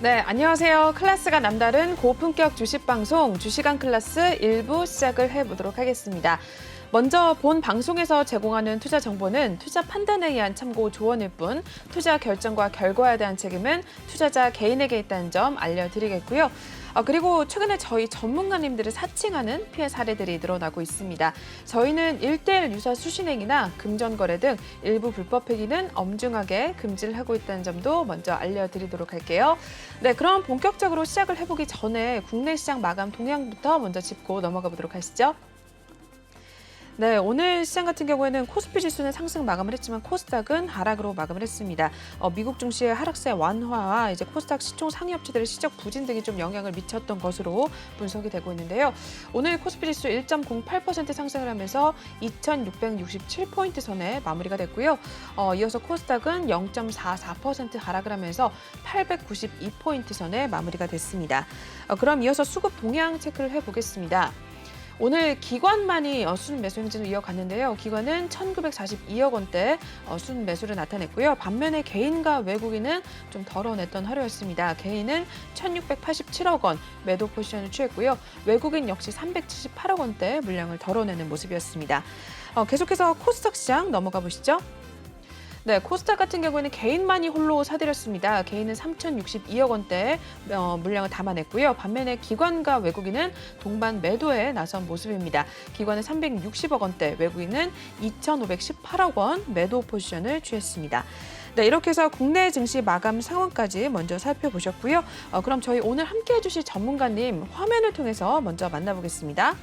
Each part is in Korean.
네, 안녕하세요. 클래스가 남다른 고품격 주식 방송 주식왕 클래스 1부 시작을 해보도록 하겠습니다. 먼저 본 방송에서 제공하는 투자 정보는 투자 판단에 의한 참고 조언일 뿐 투자 결정과 결과에 대한 책임은 투자자 개인에게 있다는 점 알려드리겠고요. 그리고 최근에 저희 전문가님들을 사칭하는 피해 사례들이 늘어나고 있습니다. 저희는 1:1 유사 수신행위나 금전거래 등 일부 불법 행위는 엄중하게 금지를 하고 있다는 점도 먼저 알려드리도록 할게요. 네, 그럼 본격적으로 시작을 해보기 전에 국내 시장 마감 동향부터 먼저 짚고 넘어가 보도록 하시죠. 네, 오늘 시장 같은 경우에는 코스피 지수는 상승 마감을 했지만 코스닥은 하락으로 마감을 했습니다. 미국 증시의 하락세 완화와 이제 코스닥 시총 상위 업체들의 시적 부진 등이 좀 영향을 미쳤던 것으로 분석이 되고 있는데요. 오늘 코스피 지수 1.08% 상승을 하면서 2,667포인트 선에 마무리가 됐고요. 이어서 코스닥은 0.44% 하락을 하면서 892포인트 선에 마무리가 됐습니다. 그럼 이어서 수급 동향 체크를 해보겠습니다. 오늘 기관만이 순 매수 행진을 이어갔는데요. 기관은 1,942억 원대 순 매수를 나타냈고요. 반면에 개인과 외국인은 좀 덜어냈던 하루였습니다. 개인은 1,687억 원 매도 포지션을 취했고요. 외국인 역시 378억 원대 물량을 덜어내는 모습이었습니다. 계속해서 코스닥 시장 넘어가 보시죠. 네, 코스닥 같은 경우에는 개인만이 홀로 사들였습니다. 개인은 3,062억 원대 물량을 담아냈고요. 반면에 기관과 외국인은 동반 매도에 나선 모습입니다. 기관은 360억 원대, 외국인은 2,518억 원 매도 포지션을 취했습니다. 네, 이렇게 해서 국내 증시 마감 상황까지 먼저 살펴보셨고요. 그럼 저희 오늘 함께해 주실 전문가님 화면을 통해서 먼저 만나보겠습니다.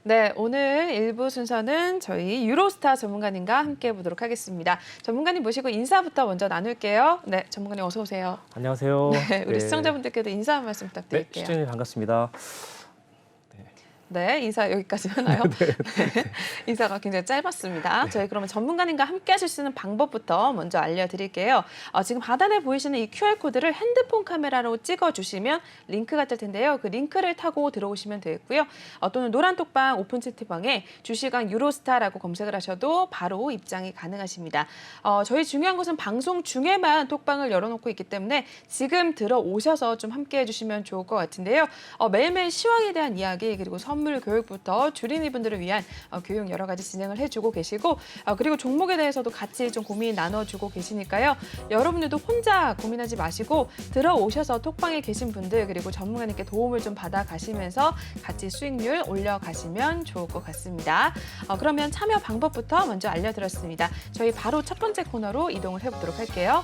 네, 오늘 1부 순서는 저희 유로스타 전문가님과 함께 보도록 하겠습니다. 전문가님 모시고 인사부터 먼저 나눌게요. 네, 전문가님 어서 오세요. 안녕하세요. 네, 우리 시청자분들께도 인사 한 말씀 네, 부탁드릴게요. 시청자님 반갑습니다. 네, 인사 여기까지 하나요? 네, 인사가 굉장히 짧았습니다. 저희 그러면 전문가님과 함께 하실 수 있는 방법부터 먼저 알려드릴게요. 지금 하단에 보이시는 이 QR코드를 핸드폰 카메라로 찍어주시면 링크가 뜰 텐데요. 그 링크를 타고 들어오시면 되겠고요. 또는 노란톡방 오픈 채팅방에 주식왕 유로스타라고 검색을 하셔도 바로 입장이 가능하십니다. 저희 중요한 것은 방송 중에만 톡방을 열어놓고 있기 때문에 지금 들어오셔서 좀 함께 해주시면 좋을 것 같은데요. 매일매일 시황에 대한 이야기 그리고 선물 교육부터 주린이분들을 위한 교육 여러 가지 진행을 해주고 계시고 그리고 종목에 대해서도 같이 좀 고민 나눠주고 계시니까요. 여러분들도 혼자 고민하지 마시고 들어오셔서 톡방에 계신 분들 그리고 전문가님께 도움을 좀 받아가시면서 같이 수익률 올려가시면 좋을 것 같습니다. 그러면 참여 방법부터 먼저 알려드렸습니다. 저희 바로 첫 번째 코너로 이동을 해보도록 할게요.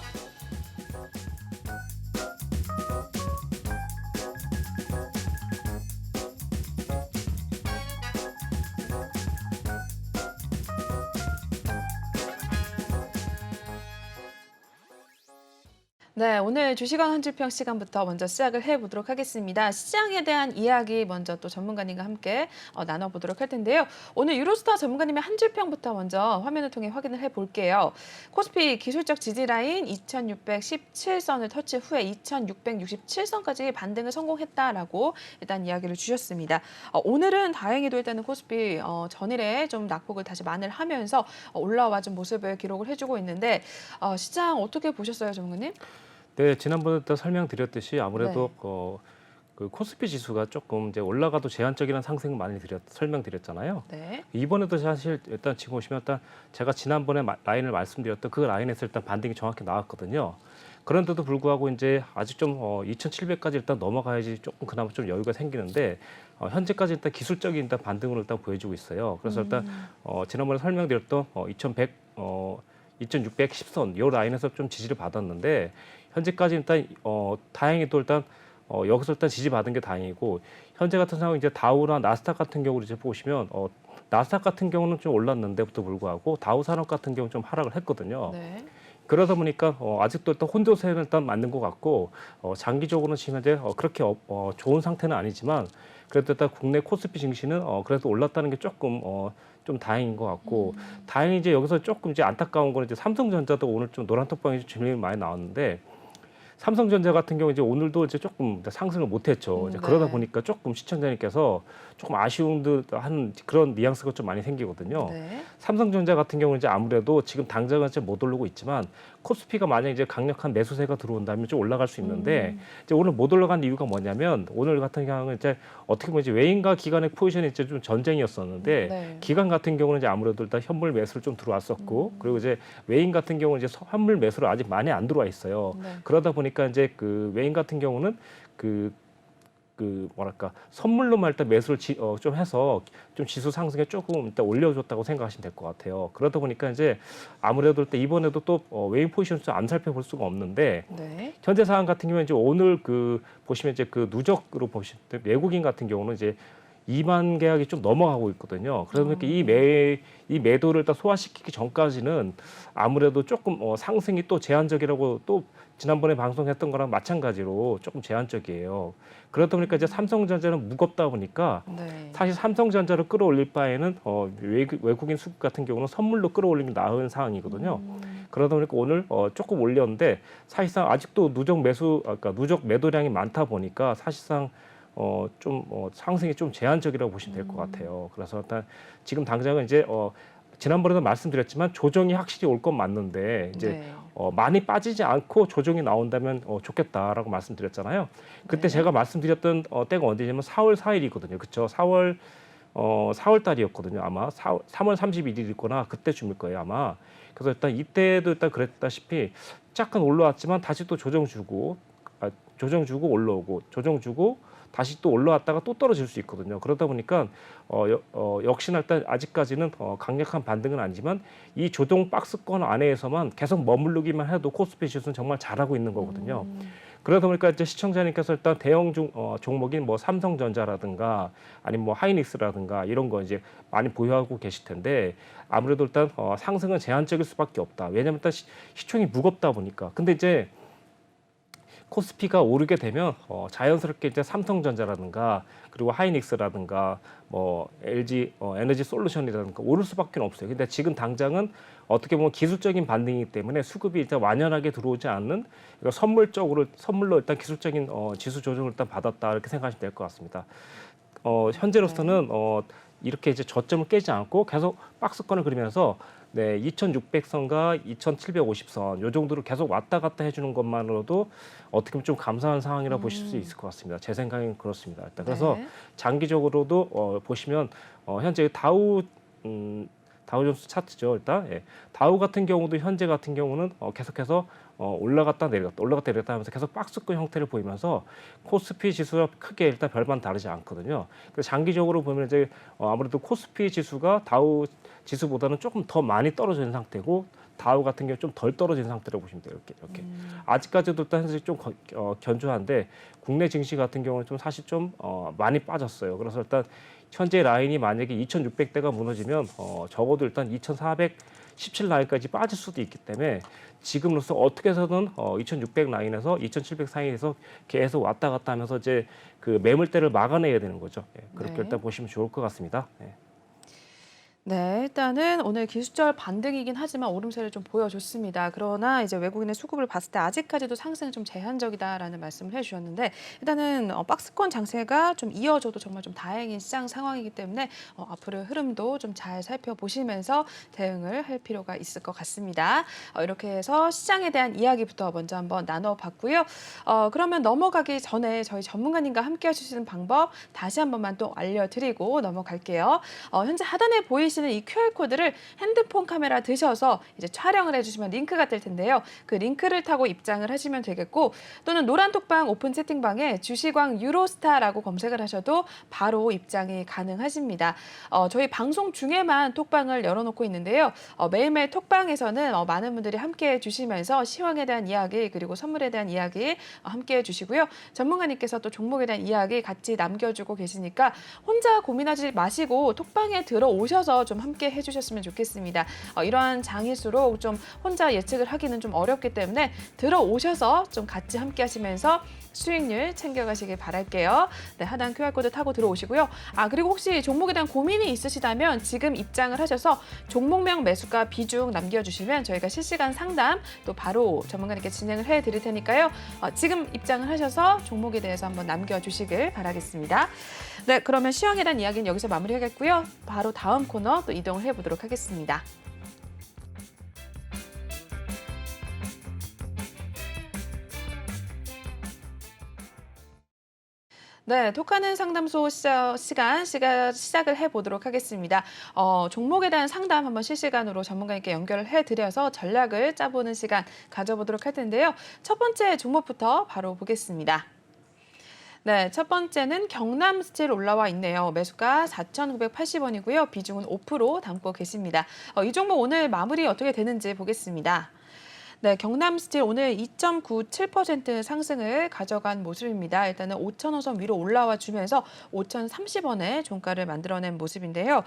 네, 오늘 주식왕 한 줄평 시간부터 먼저 시작을 해보도록 하겠습니다. 시장에 대한 이야기 먼저 또 전문가님과 함께 나눠보도록 할 텐데요. 오늘 유로스타 전문가님의 한 줄평부터 먼저 화면을 통해 확인을 해볼게요. 코스피 기술적 지지라인 2617선을 터치 후에 2667선까지 반등을 성공했다라고 일단 이야기를 주셨습니다. 오늘은 다행히도 일단은 코스피 전일에 좀 낙폭을 다시 만회하면서 올라와 준 모습을 기록을 해주고 있는데 시장 어떻게 보셨어요, 전문가님? 네, 지난번에도 설명드렸듯이 아무래도 네. 그 코스피 지수가 조금 이제 올라가도 제한적이라는 상승을 많이 설명드렸잖아요. 네. 이번에도 사실 일단 지금 보시면 일단 제가 지난번에 라인을 말씀드렸던 그 라인에서 일단 반등이 정확히 나왔거든요. 그런데도 불구하고 이제 아직 좀 2,700까지 일단 넘어가야지 조금 그나마 좀 여유가 생기는데 현재까지 일단 기술적인 일단 반등을 일단 보여주고 있어요. 그래서 일단 지난번에 설명드렸던 2,100, 2,610선 요 라인에서 좀 지지를 받았는데 현재까지 일단 다행히도 일단 여기서 일단 지지받은 게 다행이고 현재 같은 상황 이제 다우나 나스닥 같은 경우를 이제 보시면 나스닥 같은 경우는 좀 올랐는데부터 불구하고 다우 산업 같은 경우는 좀 하락을 했거든요. 네. 그러다 보니까 아직도 일단 혼조세는 일단 맞는 것 같고 장기적으로는 지금 현재 그렇게 좋은 상태는 아니지만 그래도 일단 국내 코스피 증시는 그래도 올랐다는 게 조금 좀 다행인 것 같고 다행히 이제 여기서 조금 이제 안타까운 거는 이제 삼성전자도 오늘 좀 노란톡방이 질문이 많이 나왔는데 삼성전자 같은 경우 이제 오늘도 이제 조금 상승을 못했죠. 이제 그러다 네. 보니까 조금 시청자님께서 조금 아쉬운 듯한 그런 뉘앙스가 좀 많이 생기거든요. 네. 삼성전자 같은 경우는 이제 아무래도 지금 당장은 이제 못 오르고 있지만 코스피가 만약 이제 강력한 매수세가 들어온다면 좀 올라갈 수 있는데 이제 오늘 못 올라간 이유가 뭐냐면 오늘 같은 경우는 이제 어떻게 보면 이제 외인과 기관의 포지션이 이제 좀 전쟁이었었는데 네. 기관 같은 경우는 이제 아무래도 일단 현물 매수를 좀 들어왔었고 그리고 이제 외인 같은 경우는 이제 현물 매수를 아직 많이 안 들어와 있어요. 네. 그러다 보니까 이제 그 외인 같은 경우는 그 뭐랄까 선물로만 일단 매수를 좀 해서 좀 지수 상승에 조금 일단 올려줬다고 생각하시면 될 것 같아요. 그러다 보니까 이제 아무래도 일단 이번에도 또 외인 포지션을 좀 안 살펴볼 수가 없는데 네. 현재 상황 같은 경우에 이제 오늘 보시면 이제 그 누적으로 보실 때 외국인 같은 경우는 이제 2만 계약이 좀 넘어가고 있거든요. 그러다 보니까 이 매도를 딱 소화시키기 전까지는 아무래도 조금 상승이 또 제한적이라고 또 지난번에 방송했던 거랑 마찬가지로 조금 제한적이에요. 그러다 보니까 이제 삼성전자는 무겁다 보니까 네. 사실 삼성전자를 끌어올릴 바에는 외국인 수급 같은 경우는 선물로 끌어올리면 나은 상황이거든요. 그러다 보니까 오늘 조금 올렸는데 사실상 아직도 누적 매도량이 많다 보니까 사실상 상승이 좀 제한적이라고 보시면 될 것 같아요. 그래서 일단 지금 당장은 이제 지난번에도 말씀드렸지만 조정이 확실히 올 건 맞는데 이제 네. 많이 빠지지 않고 조정이 나온다면 좋겠다라고 말씀드렸잖아요. 그때 네. 제가 말씀드렸던 때가 언제냐면 4월 4일이거든요. 그렇죠? 4월 달이었거든요. 아마 3월 31일이거나 그때쯤일 거예요, 아마. 그래서 일단 이때도 일단 그랬다시피 잠깐 올라왔지만 다시 또 조정 주고 올라오고 조정 주고 다시 또 올라왔다가 또 떨어질 수 있거든요. 그러다 보니까 역시나 일단 아직까지는 강력한 반등은 아니지만 이 조정 박스권 안에서만 계속 머무르기만 해도 코스피 지수는 정말 잘하고 있는 거거든요. 그러다 보니까 이제 시청자님께서 일단 대형 종목인 뭐 삼성전자라든가 아니면 뭐 하이닉스라든가 이런 거 이제 많이 보유하고 계실 텐데 아무래도 일단 상승은 제한적일 수밖에 없다. 왜냐하면 일단 시총이 무겁다 보니까. 근데 이제 코스피가 오르게 되면 자연스럽게 이제 삼성전자라든가 그리고 하이닉스라든가 뭐 LG 에너지 솔루션이라든가 오를 수밖에 없어요. 근데 지금 당장은 어떻게 보면 기술적인 반등이기 때문에 수급이 일단 완연하게 들어오지 않는 그러니까 선물로 일단 기술적인 지수 조정을 일단 받았다 이렇게 생각하시면 될 것 같습니다. 현재로서는 이렇게 이제 저점을 깨지 않고 계속 박스권을 그리면서 2,600선과 2,750선 요 정도로 계속 왔다 갔다 해주는 것만으로도 어떻게 보면 좀 감사한 상황이라 보실 수 있을 것 같습니다. 제 생각엔 그렇습니다. 일단 그래서 네. 장기적으로도 보시면 현재 다우존스 차트죠. 일단 다우 같은 경우도 현재 같은 경우는 계속해서 올라갔다 내렸다 하면서 계속 박스권 형태를 보이면서 코스피 지수와 크게 일단 별반 다르지 않거든요. 그래서 장기적으로 보면 이제 아무래도 코스피 지수가 다우 지수보다는 조금 더 많이 떨어져 있는 상태고 다우 같은 경우 좀 덜 떨어진 상태라고 보시면 돼요. 이렇게. 아직까지도 일단 현재 좀 견조한데 국내 증시 같은 경우는 좀 사실 좀 많이 빠졌어요. 그래서 일단 현재 라인이 만약에 2,600대가 무너지면 적어도 일단 2,417 라인까지 빠질 수도 있기 때문에 지금으로서 어떻게 해서든 2,600 라인에서 2,700 사이에서 계속 왔다 갔다 하면서 이제 그 매물대를 막아내야 되는 거죠. 그렇게 네. 일단 보시면 좋을 것 같습니다. 네, 일단은 오늘 기술적 반등이긴 하지만 오름세를 좀 보여줬습니다. 그러나 이제 외국인의 수급을 봤을 때 아직까지도 상승은 좀 제한적이다라는 말씀을 해주셨는데 일단은 박스권 장세가 좀 이어져도 정말 좀 다행인 시장 상황이기 때문에 앞으로의 흐름도 좀 잘 살펴보시면서 대응을 할 필요가 있을 것 같습니다. 이렇게 해서 시장에 대한 이야기부터 먼저 한번 나눠봤고요. 그러면 넘어가기 전에 저희 전문가님과 함께 해주시는 방법 다시 한 번만 또 알려드리고 넘어갈게요. 현재 하단에 보이시는 보이시는 이 QR코드를 핸드폰 카메라 드셔서 이제 촬영을 해주시면 링크가 뜰 텐데요. 그 링크를 타고 입장을 하시면 되겠고 또는 노란 톡방 오픈 채팅방에 주시광 유로스타라고 검색을 하셔도 바로 입장이 가능하십니다. 저희 방송 중에만 톡방을 열어놓고 있는데요. 매일매일 톡방에서는 많은 분들이 함께해 주시면서 시황에 대한 이야기 그리고 선물에 대한 이야기 함께해 주시고요. 전문가님께서 또 종목에 대한 이야기 같이 남겨주고 계시니까 혼자 고민하지 마시고 톡방에 들어오셔서 좀 함께 해주셨으면 좋겠습니다. 이러한 장일수록 좀 혼자 예측을 하기는 좀 어렵기 때문에 들어오셔서 좀 같이 함께 하시면서 수익률 챙겨가시길 바랄게요. 네, 하단 QR코드 타고 들어오시고요. 그리고 혹시 종목에 대한 고민이 있으시다면 지금 입장을 하셔서 종목명 매수가 비중 남겨주시면 저희가 실시간 상담 또 바로 전문가님께 진행을 해드릴 테니까요. 지금 입장을 하셔서 종목에 대해서 한번 남겨주시길 바라겠습니다. 네, 그러면 시황에 대한 이야기는 여기서 마무리하겠고요. 바로 다음 코너 또 이동을 해보도록 하겠습니다. 네, 톡하는 상담소 시작을 해보도록 하겠습니다. 종목에 대한 상담 한번 실시간으로 전문가님께 연결을 해드려서 전략을 짜보는 시간 가져보도록 할 텐데요. 첫 번째 종목부터 바로 보겠습니다. 네, 첫 번째는 경남스틸 올라와 있네요. 매수가 4,980원이고요. 비중은 5% 담고 계십니다. 이 종목 오늘 마무리 어떻게 되는지 보겠습니다. 네, 경남스틸 오늘 2.97% 상승을 가져간 모습입니다. 일단은 5,000원선 위로 올라와 주면서 5,030원의 종가를 만들어낸 모습인데요.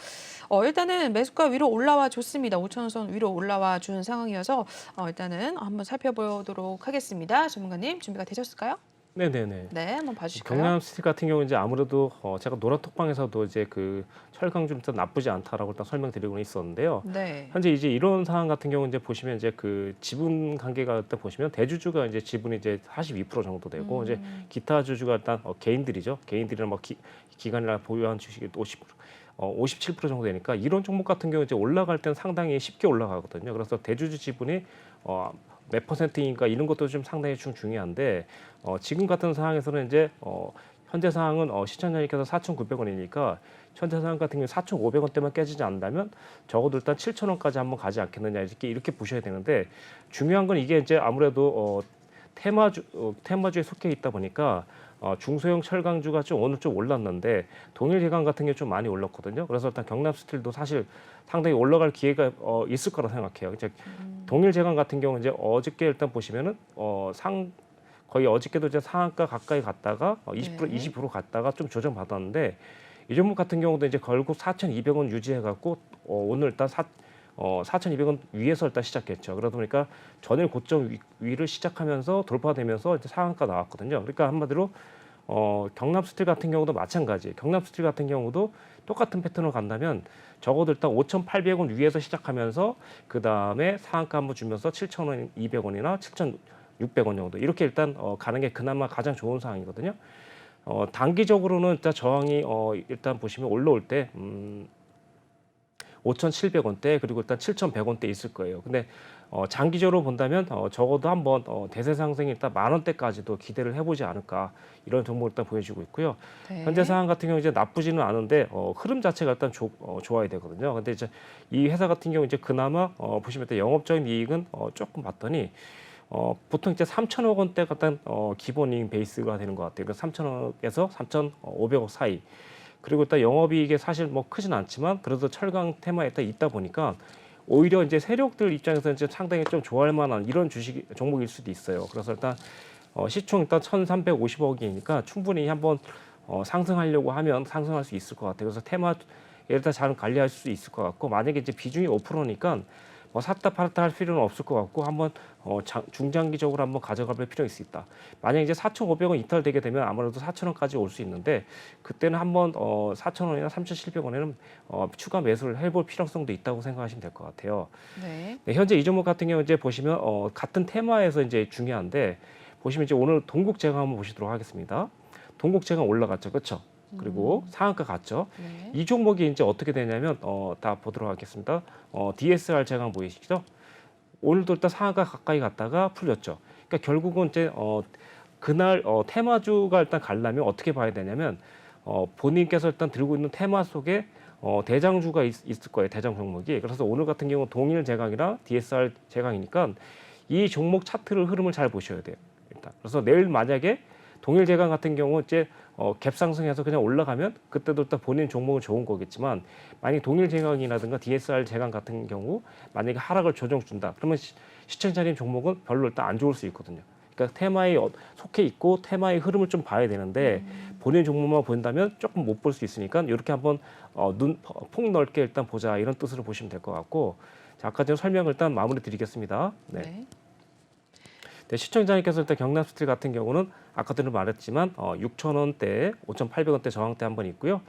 일단은 매수가 위로 올라와 줬습니다. 5,000원선 위로 올라와 준 상황이어서 일단은 한번 살펴보도록 하겠습니다. 전문가님 준비가 되셨을까요? 네네네. 네, 한번 봐주실까요? 경남스틸 같은 경우 이제 아무래도 제가 노란 톡방에서도 이제 그 철강좀 일단 나쁘지 않다라고 일단 설명드리고는 있었는데요. 네. 현재 이제 이런 상황 같은 경우 이제 보시면 이제 그 지분 관계가 일단 보시면 대주주가 이제 지분이 이제 42% 정도 되고 이제 기타 주주가 일단 개인들이죠. 개인들이나 뭐 기관이나 보유한 주식이 57% 정도 되니까 이런 종목 같은 경우 이제 올라갈 때는 상당히 쉽게 올라가거든요. 그래서 대주주 지분이 몇 퍼센트인가 이런 것도 좀 상당히 좀 중요한데 지금 같은 상황에서는 이제 현재 상황은 시청자님께서 4,900원이니까 현재 상황 같은 경우 4,500원대만 깨지지 않는다면 적어도 일단 7,000원까지 한번 가지 않겠느냐 이렇게 보셔야 되는데 중요한 건 이게 이제 아무래도 테마주에 속해 있다 보니까 중소형 철강주가 좀 오늘 좀 올랐는데 동일제강 같은 게 좀 많이 올랐거든요. 그래서 일단 경남스틸도 사실 상당히 올라갈 기회가 있을 거라 생각해요. 이제 동일제강 같은 경우 이제 어저께 일단 보시면은 거의 어저께도 이제 상한가 가까이 갔다가 20% 갔다가 좀 조정 받았는데 이 종목 같은 경우도 이제 결국 4,200원 유지해 갖고 오늘 일단 4,200원 위에서 일단 시작했죠. 그러다 보니까 전일 고점 위를 시작하면서 돌파되면서 이제 상한가 나왔거든요. 그러니까 한마디로 경남스틸 같은 경우도 마찬가지. 경남스틸 같은 경우도 똑같은 패턴으로 간다면 적어도 일단 5,800원 위에서 시작하면서 그 다음에 상한가 한번 주면서 7,200원이나 7,600원 정도 이렇게 일단 가는 게 그나마 가장 좋은 상황이거든요. 단기적으로는 일단 저항이 일단 보시면 올라올 때 5,700원대 그리고 일단 7,100원대 있을 거예요. 근데 장기적으로 본다면 적어도 한번 대세 상승이 일단 10,000원대까지도 기대를 해보지 않을까 이런 종목을 일단 보여주고 있고요. 네. 현재 상황 같은 경우 이제 나쁘지는 않은데 흐름 자체가 일단 좋아야 되거든요. 근데 이제 이 회사 같은 경우 이제 그나마 보시면 일단 영업적인 이익은 조금 봤더니 보통 이제 3,000억 원대가 일단 기본 이익 베이스가 되는 것 같아요. 그러니까 3,000억에서 3,500억 사이. 그리고 일단 영업이익이 사실 뭐 크진 않지만 그래도 철강 테마에 일단 있다 보니까 오히려 이제 세력들 입장에서는 이제 상당히 좀 좋아할 만한 이런 종목일 수도 있어요. 그래서 일단 시총 일단 1,350억이니까 충분히 한번 상승하려고 하면 상승할 수 있을 것 같아요. 그래서 테마 일단 잘 관리할 수 있을 것 같고 만약에 이제 비중이 5%니까 뭐 샀다 팔았다 할 필요는 없을 것 같고 한번 중장기적으로 한번 가져갈 필요가 있다. 만약 이제 4,500원 이탈되게 되면 아무래도 4,000원까지 올 수 있는데 그때는 한번 4,000원이나 3,700원에는 추가 매수를 해볼 필요성도 있다고 생각하시면 될 것 같아요. 네. 네, 현재 이 종목 같은 경우 이제 보시면 같은 테마에서 이제 중요한데 보시면 이제 오늘 동국제강 한번 보시도록 하겠습니다. 동국제강 올라갔죠, 그렇죠? 그리고 상한가 갔죠. 네. 이 종목이 이제 어떻게 되냐면 다 보도록 하겠습니다. DSR 제강 보이시죠? 오늘도 일단 상한가 가까이 갔다가 풀렸죠. 그러니까 결국은 이제 그날 테마주가 일단 가려면 어떻게 봐야 되냐면 본인께서 일단 들고 있는 테마 속에 대장주가 있을 거예요. 대장 종목이. 그래서 오늘 같은 경우 동일 제강이나 DSR 제강이니까 이 종목 차트를 흐름을 잘 보셔야 돼요. 일단. 그래서 내일 만약에 동일 제강 같은 경우 이제 갭 상승해서 그냥 올라가면 그때도 일단 본인 종목은 좋은 거겠지만 만약 동일 제강이라든가 DSR 제강 같은 경우 만약에 하락을 조정 준다. 그러면 시청자님 종목은 별로 일단 안 좋을 수 있거든요. 그러니까 테마에 속해 있고 테마의 흐름을 좀 봐야 되는데 본인 종목만 본다면 조금 못 볼 수 있으니까 이렇게 한번 눈 폭 넓게 일단 보자 이런 뜻으로 보시면 될 것 같고 자, 아까 전 설명을 일단 마무리 드리겠습니다. 네. 네. 네, 시청자님께서 일단 경남스틸 같은 경우는 아까도 말했지만 6,000원대, 5,800원대 저항대 한 번 있고요.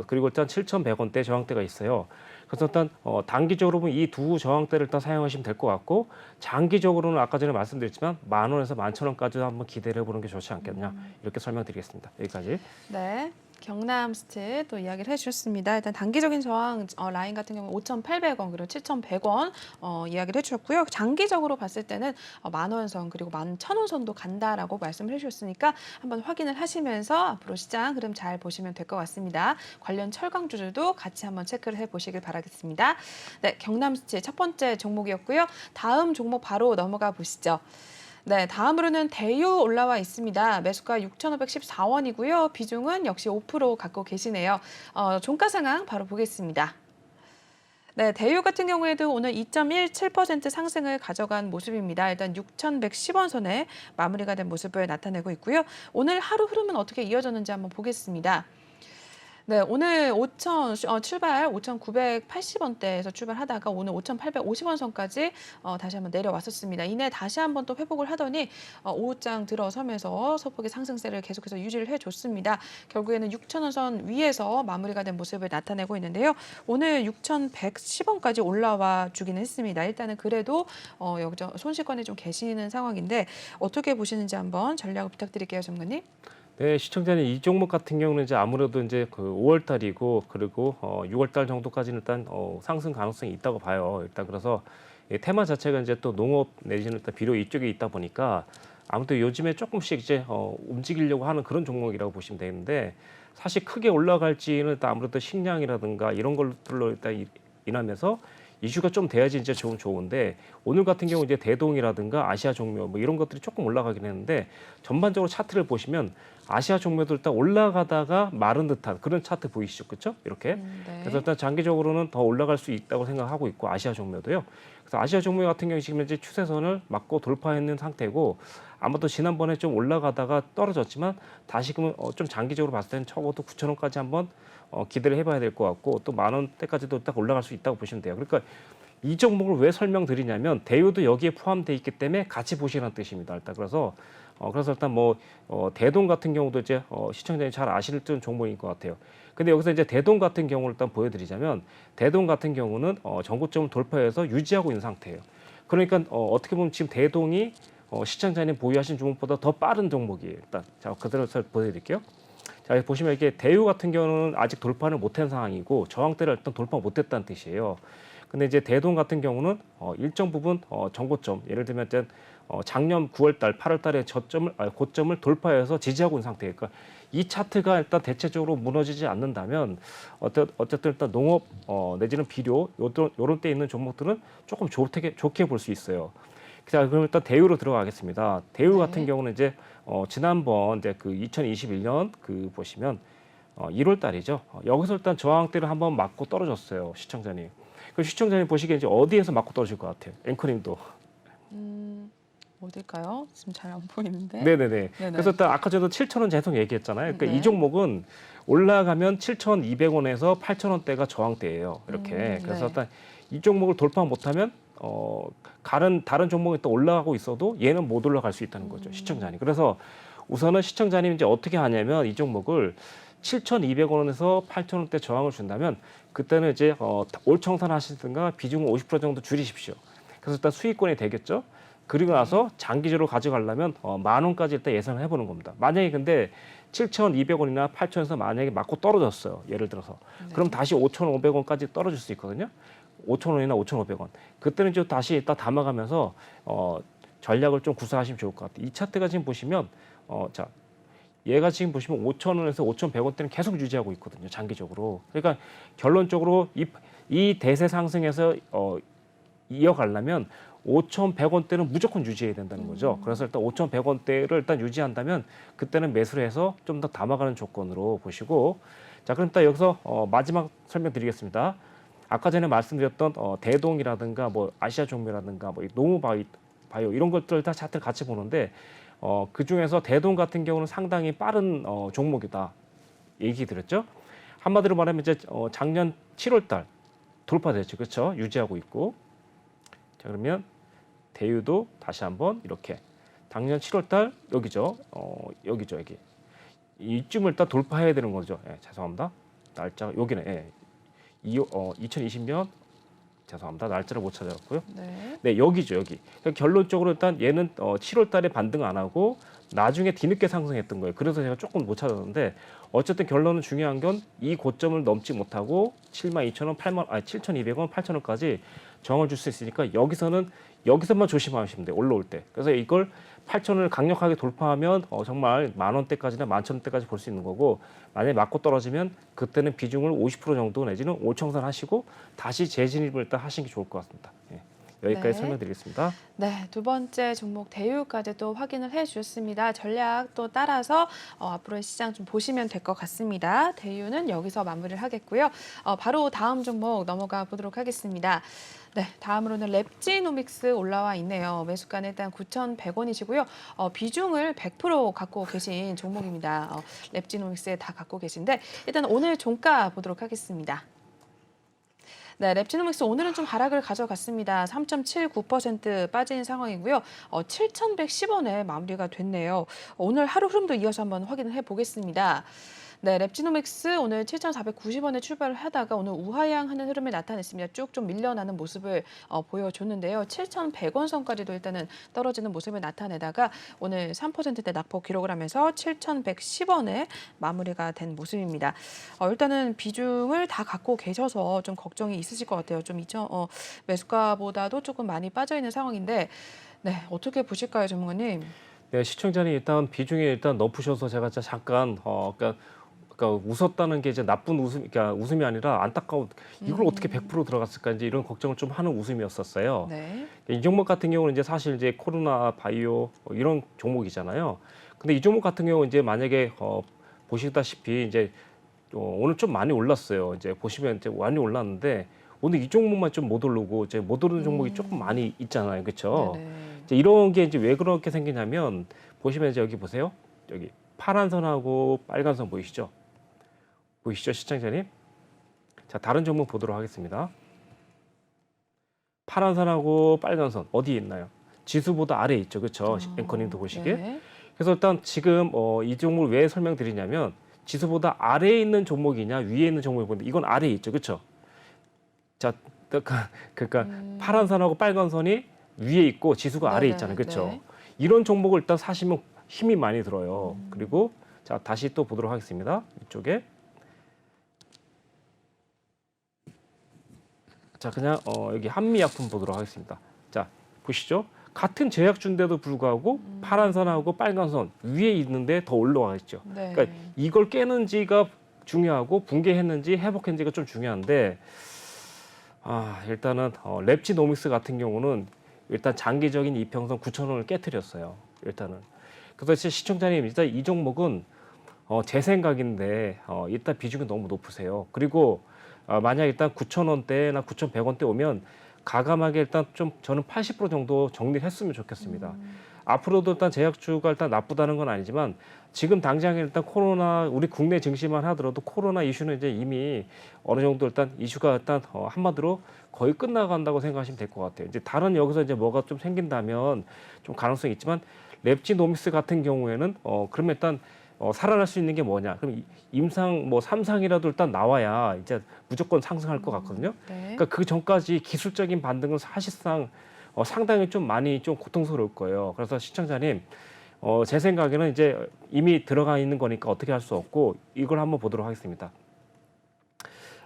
그리고 일단 7,100원대 저항대가 있어요. 그래서 일단 단기적으로 보면 이 두 저항대를 일단 사용하시면 될 것 같고 장기적으로는 아까 전에 말씀드렸지만 10,000원에서 11,000원까지 한번 기대를 해보는 게 좋지 않겠냐 이렇게 설명드리겠습니다. 여기까지. 네. 경남스틸 또 이야기를 해주셨습니다. 일단 단기적인 저항 라인 같은 경우 5,800원 그리고 7,100원 이야기를 해주셨고요. 장기적으로 봤을 때는 10,000원 선 그리고 11,000원 선도 간다라고 말씀을 해주셨으니까 한번 확인을 하시면서 앞으로 시장 흐름 잘 보시면 될 것 같습니다. 관련 철강주들도 같이 한번 체크를 해보시길 바라겠습니다. 네, 경남스틸 첫 번째 종목이었고요. 다음 종목 바로 넘어가 보시죠. 네, 다음으로는 대유 올라와 있습니다. 매수가 6,514원이고요. 비중은 역시 5% 갖고 계시네요. 종가 상황 바로 보겠습니다. 네, 대유 같은 경우에도 오늘 2.17% 상승을 가져간 모습입니다. 일단 6,110원 선에 마무리가 된 모습을 나타내고 있고요. 오늘 하루 흐름은 어떻게 이어졌는지 한번 보겠습니다. 네, 오늘 출발 5,980원대에서 출발하다가 오늘 5,850원 선까지 다시 한번 내려왔었습니다. 이내 다시 한번 또 회복을 하더니 오후장 들어서면서 소폭의 상승세를 계속해서 유지를 해줬습니다. 결국에는 6,000원 선 위에서 마무리가 된 모습을 나타내고 있는데요. 오늘 6,110원까지 올라와 주기는 했습니다. 일단은 그래도 여기서 손실권에 좀 계시는 상황인데 어떻게 보시는지 한번 전략을 부탁드릴게요, 전문가님. 네, 시청자님 이 종목 같은 경우는 이제 아무래도 이제 그 5월 달이고 그리고 6월 달 정도까지는 일단 상승 가능성이 있다고 봐요. 일단 그래서 이 테마 자체가 이제 또 농업 내지는 일단 비료 이쪽에 있다 보니까 아무튼 요즘에 조금씩 이제 움직이려고 하는 그런 종목이라고 보시면 되는데 사실 크게 올라갈지는 일단 아무래도 식량이라든가 이런 걸로 일단 인하면서 이슈가 좀 돼야지 이제 좋은데 오늘 같은 경우 이제 대동이라든가 아시아 종묘 뭐 이런 것들이 조금 올라가긴 했는데 전반적으로 차트를 보시면 아시아 종묘도 일단 올라가다가 마른 듯한 그런 차트 보이시죠, 그렇죠? 이렇게. 네. 그래서 일단 장기적으로는 더 올라갈 수 있다고 생각하고 있고 아시아 종묘도요. 그래서 아시아 종묘 같은 경우 지금 현재 추세선을 맞고 돌파했는 상태고 아마도 지난번에 좀 올라가다가 떨어졌지만 다시금은 좀 장기적으로 봤을 때는 적어도 9,000원까지 한번 기대를 해봐야 될 것 같고 또 10,000원대까지도 딱 올라갈 수 있다고 보시면 돼요. 그러니까 이 종목을 왜 설명드리냐면 대우도 여기에 포함되어 있기 때문에 같이 보시라는 뜻입니다. 일단 그래서 일단 대동 같은 경우도 이제 시청자님 잘 아실 듯한 종목인 것 같아요. 근데 여기서 이제 대동 같은 경우를 일단 보여드리자면 대동 같은 경우는 전고점을 돌파해서 유지하고 있는 상태예요. 그러니까 어떻게 보면 지금 대동이 시청자님 보유하신 종목보다 더 빠른 종목이에요. 일단 자 그대로 보여드릴게요. 자 보시면 이게 대우 같은 경우는 아직 돌파를 못한 상황이고 저항대를 일단 돌파 못했다는 뜻이에요. 근데 이제 대동 같은 경우는 일정 부분 전고점 예를 들면 이제 작년 9월달, 8월달에 고점을 돌파해서 지지하고 있는 상태예요. 그러니까 이 차트가 일단 대체적으로 무너지지 않는다면 어쨌든 일단 농업 내지는 비료 요런 때 있는 종목들은 조금 좋게 볼 수 있어요. 자, 그럼 일단 대우로 들어가겠습니다. 대우 네. 같은 경우는 이제 지난번 이제 그 2021년 그 보시면 1월 달이죠. 여기서 일단 저항대를 한번 맞고 떨어졌어요, 시청자님. 그 시청자님 보시기에 이제 어디에서 맞고 떨어질 것 같아요, 앵커님도. 어딜까요? 지금 잘 안 보이는데. 네네네. 그래서 일단 아까 저도 7,000원 계속 얘기했잖아요. 그러니까 네. 이 종목은 올라가면 7,200원에서 8,000원대가 저항대예요. 이렇게. 그래서 네. 일단 이 종목을 돌파 못하면 다른 종목이 또 올라가고 있어도 얘는 못 올라갈 수 있다는 거죠, 시청자님. 그래서 우선은 시청자님 이제 어떻게 하냐면 이 종목을 7,200원에서 8,000원대 저항을 준다면 그때는 이제 올 청산하시든가 비중을 50% 정도 줄이십시오. 그래서 일단 수익권이 되겠죠. 그리고 나서 장기적으로 가져가려면 10,000원까지 일단 예상을 해보는 겁니다. 만약에 근데 7,200원이나 8,000원에서 만약에 맞고 떨어졌어요. 예를 들어서. 네. 그럼 다시 5,500원까지 떨어질 수 있거든요. 5,000원이나 5,500원. 그때는 좀 다시 일단 담아가면서 전략을 좀 구사하시면 좋을 것 같아요. 이 차트가 지금 보시면 자 얘가 지금 보시면 5,000원에서 5,100원대는 계속 유지하고 있거든요. 장기적으로. 그러니까 결론적으로 이 대세 상승에서 이어가려면 5,100원대는 무조건 유지해야 된다는 거죠. 그래서 일단 5,100원대를 일단 유지한다면 그때는 매수를 해서 좀 더 담아가는 조건으로 보시고, 자, 그럼 일단 여기서 마지막 설명드리겠습니다. 아까 전에 말씀드렸던 대동이라든가 뭐 아시아 종묘라든가 뭐 노무 바이오 이런 것들 다 차트를 같이 보는데 그 중에서 대동 같은 경우는 상당히 빠른 종목이다 얘기 드렸죠. 한마디로 말하면 이제 작년 7월달 돌파됐죠, 그렇죠? 유지하고 있고. 자, 그러면 대유도 다시 한번 이렇게 작년 7월달 여기죠, 여기죠, 여기 이쯤을 일단 돌파해야 되는 거죠. 예, 죄송합니다. 날짜 여기네. 예. 2020년 죄송합니다. 날짜를 못 찾아봤고요. 네. 네, 여기죠, 여기. 그러니까 결론적으로 일단 얘는 7월 달에 반등 안 하고 나중에 뒤늦게 상승했던 거예요. 그래서 제가 조금 못 찾았는데 어쨌든 결론은 중요한 건 이 고점을 넘지 못하고 72,000원, 7,200원, 8,000원까지 저항을 줄 수 있으니까 여기서만 조심하시면 돼요. 올라올 때. 그래서 이걸 8,000원을 강력하게 돌파하면 정말 10,000원대까지나 11,000원대까지 볼 수 있는 거고, 만약에 맞고 떨어지면 그때는 비중을 50% 정도 내지는 5청산 하시고 다시 재진입을 일단 하시는 게 좋을 것 같습니다. 예. 여기까지 네. 설명드리겠습니다. 네, 두 번째 종목 대유까지 또 확인을 해주셨습니다. 전략 또 따라서 앞으로의 시장 좀 보시면 될 것 같습니다. 대유는 여기서 마무리를 하겠고요. 바로 다음 종목 넘어가 보도록 하겠습니다. 네, 다음으로는 랩지노믹스 올라와 있네요. 매수가는 일단 9,100원이시고요. 비중을 100% 갖고 계신 종목입니다. 랩지노믹스에 다 갖고 계신데 일단 오늘 종가 보도록 하겠습니다. 네, 랩지노믹스 오늘은 좀 하락을 가져갔습니다. 3.79% 빠진 상황이고요. 7,110원에 마무리가 됐네요. 오늘 하루 흐름도 이어서 한번 확인을 해보겠습니다. 네, 랩지노믹스 오늘 7,490원에 출발을 하다가 오늘 우하향하는 흐름을 나타냈습니다. 쭉 좀 밀려나는 모습을 보여줬는데요. 7,100원 선까지도 일단은 떨어지는 모습을 나타내다가 오늘 3%대 낙폭 기록을 하면서 7,110원에 마무리가 된 모습입니다. 일단은 비중을 다 갖고 계셔서 좀 걱정이 있으실 것 같아요. 좀 매수가보다도 조금 많이 빠져있는 상황인데 네, 어떻게 보실까요, 전문가님? 네, 시청자님 일단 비중이 일단 높으셔서 제가 잠깐 그러니까 웃었다는 게 이제 나쁜 그러니까 웃음이 아니라 안타까운, 이걸 어떻게 100% 들어갔을까 이제 이런 걱정을 좀 하는 웃음이었었어요. 네. 이 종목 같은 경우는 이제 사실 이제 코로나 바이오 이런 종목이잖아요. 근데 이 종목 같은 경우 이제 만약에 보시다시피 이제 오늘 좀 많이 올랐어요. 이제 보시면 이제 많이 올랐는데 오늘 이 종목만 좀 못 오르고 이제 못 오르는 종목이 조금 많이 있잖아요, 그렇죠? 이제 이런 게 이제 왜 그렇게 생기냐면 보시면 이제 여기 보세요. 여기 파란 선하고 빨간 선 보이시죠? 보이시죠, 시청자님? 자, 다른 종목 보도록 하겠습니다. 파란 선하고 빨간 선 어디에 있나요? 지수보다 아래에 있죠, 그렇죠? 앵커님도 보시기에. 네. 그래서 일단 지금 이 종목을 왜 설명드리냐면 지수보다 아래에 있는 종목이냐 위에 있는 종목이 보는데 이건 아래에 있죠, 그렇죠? 자, 그러니까 파란 선하고 빨간 선이 위에 있고 지수가 아래에 있잖아요, 그렇죠? 네. 이런 종목을 일단 사시면 힘이 많이 들어요. 그리고 자, 다시 또 보도록 하겠습니다. 이쪽에 자, 그냥 여기 한미약품 보도록 하겠습니다. 자, 보시죠. 같은 제약주인데도 불구하고 파란 선하고 빨간 선 위에 있는데 더 올라와 있죠. 네. 그러니까 이걸 깨는지가 중요하고 붕괴했는지 회복했는지가 좀 중요한데 일단은 랩지노믹스 같은 경우는 일단 장기적인 이평선 9,000원을 깨트렸어요. 일단은. 그래서 시청자님 일단 이 종목은 제 생각인데 일단 비중이 너무 높으세요. 그리고 만약 일단 9,000원대나 9,100원대 오면 가감하게 일단 좀 저는 80% 정도 정리를 했으면 좋겠습니다. 앞으로도 일단 제약주가 일단 나쁘다는 건 아니지만 지금 당장에 일단 코로나 우리 국내 증시만 하더라도 코로나 이슈는 이제 이미 어느 정도 일단 이슈가 일단 한마디로 거의 끝나간다고 생각하시면 될 것 같아요. 이제 다른 여기서 이제 뭐가 좀 생긴다면 좀 가능성이 있지만 랩지노믹스 같은 경우에는 그러면 일단 살아날 수 있는 게 뭐냐? 그럼 임상 뭐 3상이라도 일단 나와야 이제 무조건 상승할 것 같거든요. 네. 그러니까 그 전까지 기술적인 반등은 사실상 상당히 좀 많이 좀 고통스러울 거예요. 그래서 시청자님, 제 생각에는 이제 이미 들어가 있는 거니까 어떻게 할 수 없고 이걸 한번 보도록 하겠습니다.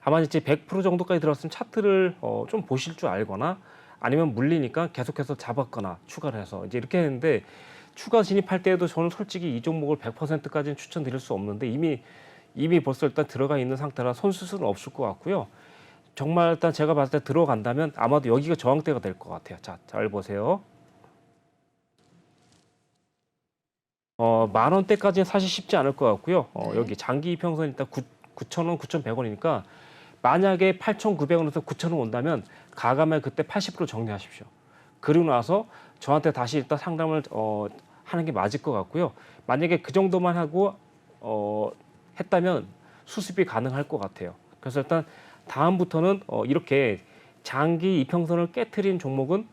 아마 이제 100% 정도까지 들어왔으면 차트를 좀 보실 줄 알거나 아니면 물리니까 계속해서 잡았거나 추가를 해서 이제 이렇게 했는데 추가 진입할 때에도 저는 솔직히 이 종목을 100%까지는 추천드릴 수 없는데 이미 벌써 일단 들어가 있는 상태라 손쓸 수는 없을 것 같고요. 정말 일단 제가 봤을 때 들어간다면 아마도 여기가 저항대가 될 것 같아요. 자, 잘 보세요. 10,000원대까지는 사실 쉽지 않을 것 같고요. 네. 여기 장기 이평선 일단 9,000원, 9,100원이니까 만약에 8,900원에서 9,000원 온다면 가감을 그때 80% 정리하십시오. 그리고 나서 저한테 다시 일단 상담을 하는 게 맞을 것 같고요. 만약에 그 정도만 하고 했다면 수습이 가능할 것 같아요. 그래서 일단 다음부터는 이렇게 장기 이평선을 깨트린 종목은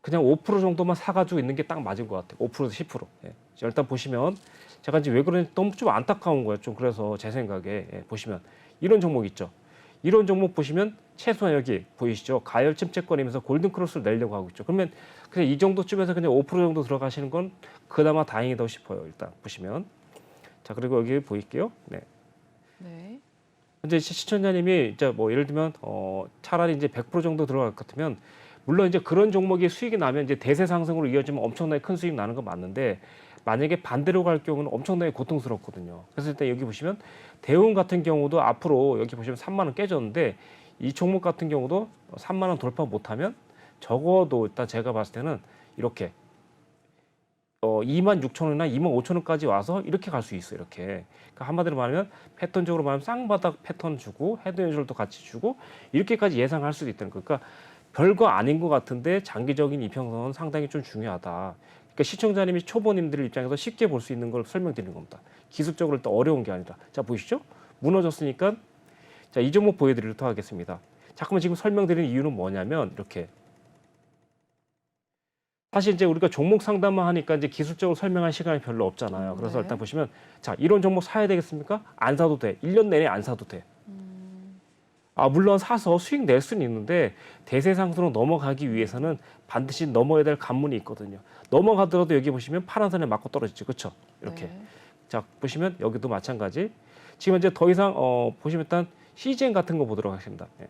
그냥 5% 정도만 사가지고 있는 게 딱 맞은 것 같아요. 5%에서 10%. 예. 일단 보시면 제가 이제 왜 그런지 너무 좀 안타까운 거예요. 좀 그래서 제 생각에 보시면 이런 종목 있죠. 이런 종목 보시면 최소한 여기 보이시죠? 가열 침체권이면서 골든 크로스를 내려고 하고 있죠. 그러면 그냥 이 정도쯤에서 그냥 5% 정도 들어가시는 건 그나마 다행이다 싶어요. 일단 보시면 자 그리고 여기 보일게요. 네. 네. 현재 시청자님이 이제 뭐 예를 들면 차라리 이제 100% 정도 들어갈 것 같으면 물론 이제 그런 종목이 수익이 나면 이제 대세 상승으로 이어지면 엄청나게 큰 수익 나는 건 맞는데 만약에 반대로 갈 경우는 엄청나게 고통스럽거든요. 그래서 일단 여기 보시면 대웅 같은 경우도 앞으로 여기 보시면 3만 원 깨졌는데 이 종목 같은 경우도 3만 원 돌파 못하면 적어도 일단 제가 봤을 때는 이렇게 26,000원이나 25,000원까지 와서 이렇게 갈 수 있어요. 이렇게. 그러니까 한마디로 말하면 패턴적으로 말하면 쌍바닥 패턴 주고 헤드앤숄더도 같이 주고 이렇게까지 예상할 수도 있다는 거예요. 그러니까 별거 아닌 것 같은데 장기적인 이평선은 상당히 좀 중요하다. 그러니까 시청자님이 초보님들 입장에서 쉽게 볼 수 있는 걸 설명드리는 겁니다. 기술적으로 또 어려운 게 아니라. 자 보이시죠? 무너졌으니까 자 이 종목 보여드리도록 하겠습니다. 잠깐만 지금 설명드리는 이유는 뭐냐면 이렇게 사실 이제 우리가 종목 상담만 하니까 이제 기술적으로 설명할 시간이 별로 없잖아요. 그래서 네. 일단 보시면 자 이런 종목 사야 되겠습니까? 안 사도 돼. 1년 내내 안 사도 돼. 물론 사서 수익 낼 수는 있는데 대세 상승으로 넘어가기 위해서는 반드시 넘어야 될 관문이 있거든요. 넘어가더라도 여기 보시면 파란 선에 맞고 떨어지죠. 그렇죠? 이렇게. 네. 자 보시면 여기도 마찬가지. 지금 이제 더 이상 보시면 일단 CGN 같은 거 보도록 하겠습니다. 예.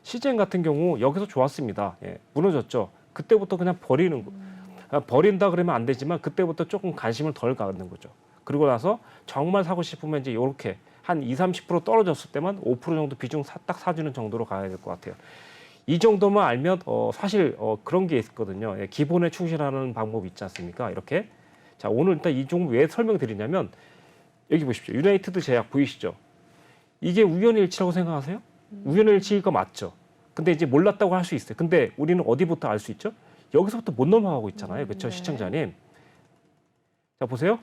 CGN 같은 경우 여기서 좋았습니다. 예. 무너졌죠. 그때부터 그냥 버리는 거. 버린다 그러면 안 되지만 그때부터 조금 관심을 덜 갖는 거죠. 그리고 나서 정말 사고 싶으면 이제 이렇게 한 20-30% 떨어졌을 때만 5% 정도 비중 딱 사주는 정도로 가야 될 것 같아요. 이 정도만 알면 사실 그런 게 있거든요. 예, 기본에 충실하는 방법이 있지 않습니까? 이렇게. 자 오늘 일단 이 종목 왜 설명드리냐면 여기 보십시오. 유나이티드 제약 보이시죠? 이게 우연의 일치라고 생각하세요? 우연의 일치일 거 맞죠? 근데 이제 몰랐다고 할 수 있어요. 근데 우리는 어디부터 알 수 있죠? 여기서부터 못 넘어가고 있잖아요. 그렇죠? 네. 시청자님. 자 보세요.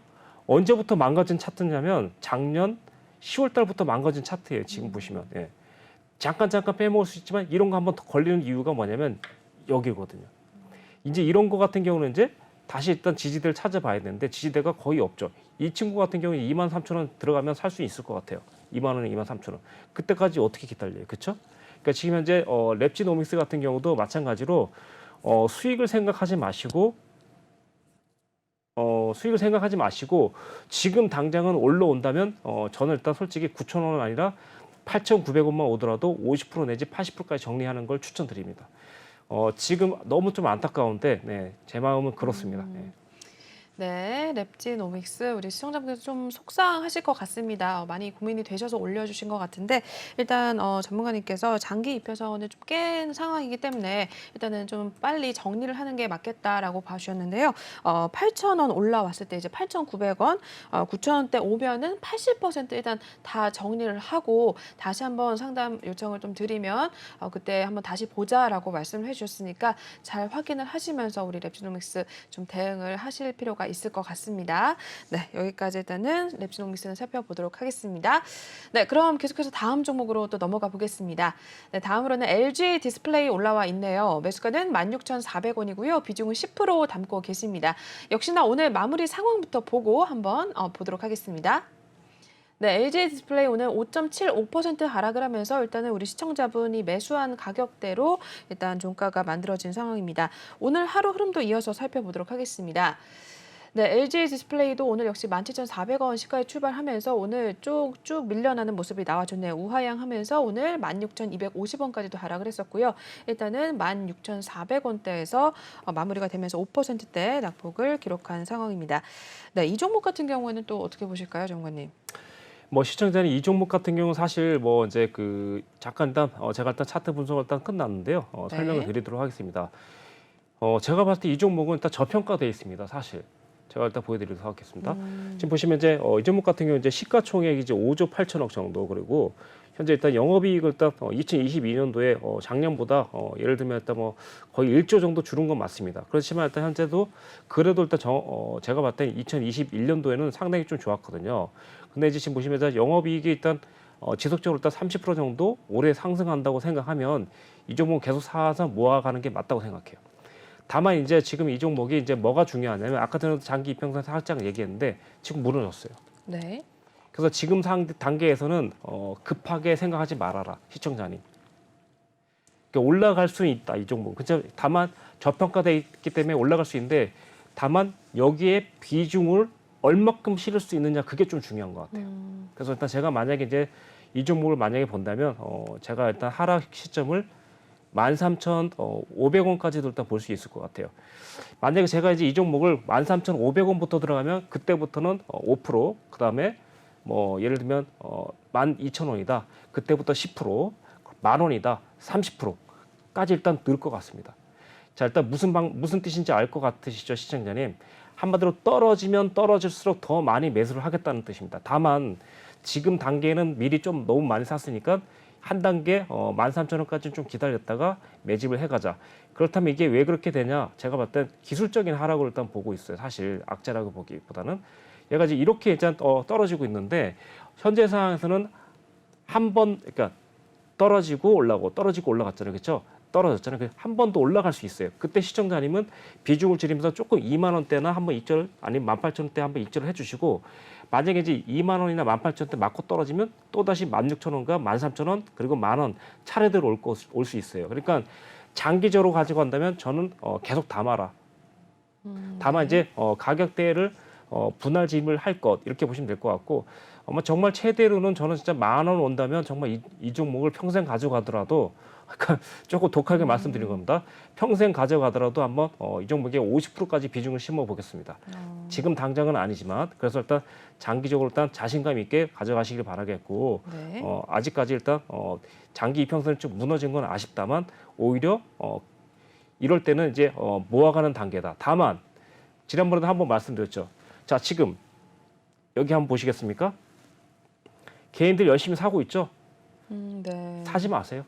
언제부터 망가진 차트냐면 작년 10월 달부터 망가진 차트예요. 지금 보시면. 예. 잠깐 빼먹을 수 있지만 이런 거 한번 더 걸리는 이유가 뭐냐면 여기거든요. 이제 이런 거 같은 경우는 이제 다시 일단 지지대를 찾아봐야 되는데 지지대가 거의 없죠. 이 친구 같은 경우는 23,000원 들어가면 살 수 있을 것 같아요. 2만 원에 23,000원. 그때까지 어떻게 기다려요? 그렇죠? 그러니까 지금 현재 랩지노믹스 같은 경우도 마찬가지로 수익을 생각하지 마시고 지금 당장은 올라온다면 저는 일단 솔직히 9,000원은 아니라 8,900원만 오더라도 50% 내지 80%까지 정리하는 걸 추천드립니다. 지금 너무 좀 안타까운데 네, 제 마음은 그렇습니다. 네. 네, 랩지노믹스 우리 시청자분께서 좀 속상하실 것 같습니다. 많이 고민이 되셔서 올려주신 것 같은데 일단 전문가님께서 장기 이평선을 좀 깬 상황이기 때문에 일단은 좀 빨리 정리를 하는 게 맞겠다라고 봐주셨는데요. 8,000원 올라왔을 때 이제 8,900원, 9,000원대 오면은 80% 일단 다 정리를 하고 다시 한번 상담 요청을 좀 드리면 그때 한번 다시 보자라고 말씀을 해주셨으니까 잘 확인을 하시면서 우리 랩지노믹스 좀 대응을 하실 필요가 있을 것 같습니다. 네, 여기까지 일단은 랩지노믹스는 살펴보도록 하겠습니다. 네, 그럼 계속해서 다음 종목으로 또 넘어가 보겠습니다. 네, 다음으로는 LG 디스플레이 올라와 있네요. 매수가는 16,400원이고요. 비중은 10% 담고 계십니다. 역시나 오늘 마무리 상황부터 보고 한번 보도록 하겠습니다. 네, LG 디스플레이 오늘 5.75% 하락을 하면서 일단은 우리 시청자분이 매수한 가격대로 일단 종가가 만들어진 상황입니다. 오늘 하루 흐름도 이어서 살펴보도록 하겠습니다. 네, LG 디스플레이도 오늘 역시 17,400원 시가에 출발하면서 오늘 쭉쭉 밀려나는 모습이 나와줬네요. 우하향하면서 오늘 16,250원까지도 하락을 했었고요. 일단은 16,400원대에서 마무리가 되면서 5%대 낙폭을 기록한 상황입니다. 네, 이 종목 같은 경우에는 또 어떻게 보실까요, 정관님? 뭐 시청자님 이 종목 같은 경우는 사실 뭐 이제 그 잠깐 일단 제가 일단 차트 분석을 일단 끝났는데요. 설명을 네. 드리도록 하겠습니다. 제가 봤을 때 이 종목은 일단 저평가되어 있습니다. 사실 제가 일단 보여드리도록 하겠습니다. 지금 보시면 이제 이 종목 같은 경우 이제 시가총액이 이제 5조 8천억 정도 그리고 현재 일단 영업이익을 딱 2022년도에 작년보다 예를 들면 일단 뭐 거의 1조 정도 줄은 건 맞습니다. 그렇지만 일단 현재도 그래도 일단 제가 봤을 때 2021년도에는 상당히 좀 좋았거든요. 근데 이제 지금 보시면 일단 영업이익이 일단 지속적으로 일단 30% 정도 올해 상승한다고 생각하면 이 종목 계속 사서 모아가는 게 맞다고 생각해요. 다만 이제 지금 이 종목이 이제 뭐가 중요하냐면 아까 전에 장기 이평선 살짝 얘기했는데 지금 무너졌어요. 네. 그래서 지금 단계에서는 급하게 생각하지 말아라 시청자님. 그러니까 올라갈 수는 있다 이 종목. 그렇죠? 다만 저평가돼 있기 때문에 올라갈 수 있는데 다만 여기에 비중을 얼마큼 실을 수 있느냐 그게 좀 중요한 것 같아요. 그래서 일단 제가 만약에 이제 이 종목을 만약에 본다면 제가 일단 하락 시점을 13,500원까지도 일단 볼 수 있을 것 같아요. 만약에 제가 이제 이 종목을 13,500원부터 들어가면 그때부터는 5%, 그다음에 뭐 예를 들면 12,000원이다. 그때부터 10%, 만 원이다. 30%까지 일단 늘 것 같습니다. 자, 일단 무슨 뜻인지 알 것 같으시죠, 시청자님? 한마디로 떨어지면 떨어질수록 더 많이 매수를 하겠다는 뜻입니다. 다만 지금 단계는 미리 좀 너무 많이 샀으니까 한 단계 13,000원까지 좀 기다렸다가 매집을 해가자. 그렇다면 이게 왜 그렇게 되냐? 제가 봤을 때 기술적인 하락을 일단 보고 있어요. 사실 악재라고 보기보다는 얘가 이제 이렇게 일단 떨어지고 있는데 현재 상황에서는 한 번 그러니까 떨어지고 올라오고 떨어지고 올라갔잖아요, 그렇죠? 떨어졌잖아요. 한 번 더 올라갈 수 있어요. 그때 시청자님은 비중을 줄이면서 조금 2만 원대나 한번 입절 아니면 18,000원대 한번 입절을 해주시고 만약에 이제 2만 원이나 18,000원대 맞고 떨어지면 또 다시 16,000원과 13,000원 그리고 만 원 차례대로 올 수 있어요. 그러니까 장기적으로 가지고 간다면 저는 계속 담아라. 다만 이제 가격대를 분할짐을 할 것 이렇게 보시면 될 것 같고 아마 정말 최대로는 저는 진짜 만 원 온다면 정말 이 종목을 평생 가져가더라도 조금 독하게 말씀드린 겁니다. 평생 가져가더라도 한번 이 종목에 50%까지 비중을 심어 보겠습니다. 지금 당장은 아니지만 그래서 일단 장기적으로 일단 자신감 있게 가져가시길 바라겠고 네. 아직까지 일단 장기 이평선이 좀 무너진 건 아쉽다만 오히려 이럴 때는 이제 모아가는 단계다. 다만 지난번에도 한번 말씀드렸죠. 자, 지금 여기 한번 보시겠습니까? 개인들 열심히 사고 있죠? 네. 사지 마세요.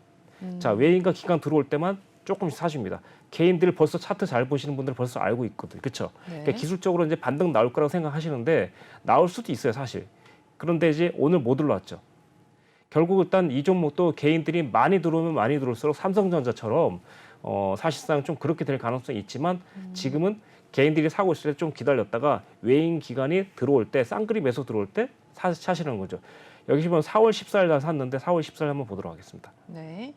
자, 외인과 기관 들어올 때만 조금씩 사줍니다. 개인들 벌써 차트 잘 보시는 분들 벌써 알고 있거든요. 그렇죠? 네. 그러니까 기술적으로 이제 반등 나올 거라고 생각하시는데 나올 수도 있어요, 사실. 그런데 이제 오늘 못 올랐죠. 결국 일단 이 종목도 개인들이 많이 들어오면 많이 들어올수록 삼성전자처럼 사실상 좀 그렇게 될 가능성이 있지만 지금은 개인들이 사고 있을 때 좀 기다렸다가 외인 기관이 들어올 때 쌍끌이 매수 들어올 때 사시는 거죠. 여기 보면 4월 14일 날 샀는데 4월 14일 한번 보도록 하겠습니다. 네.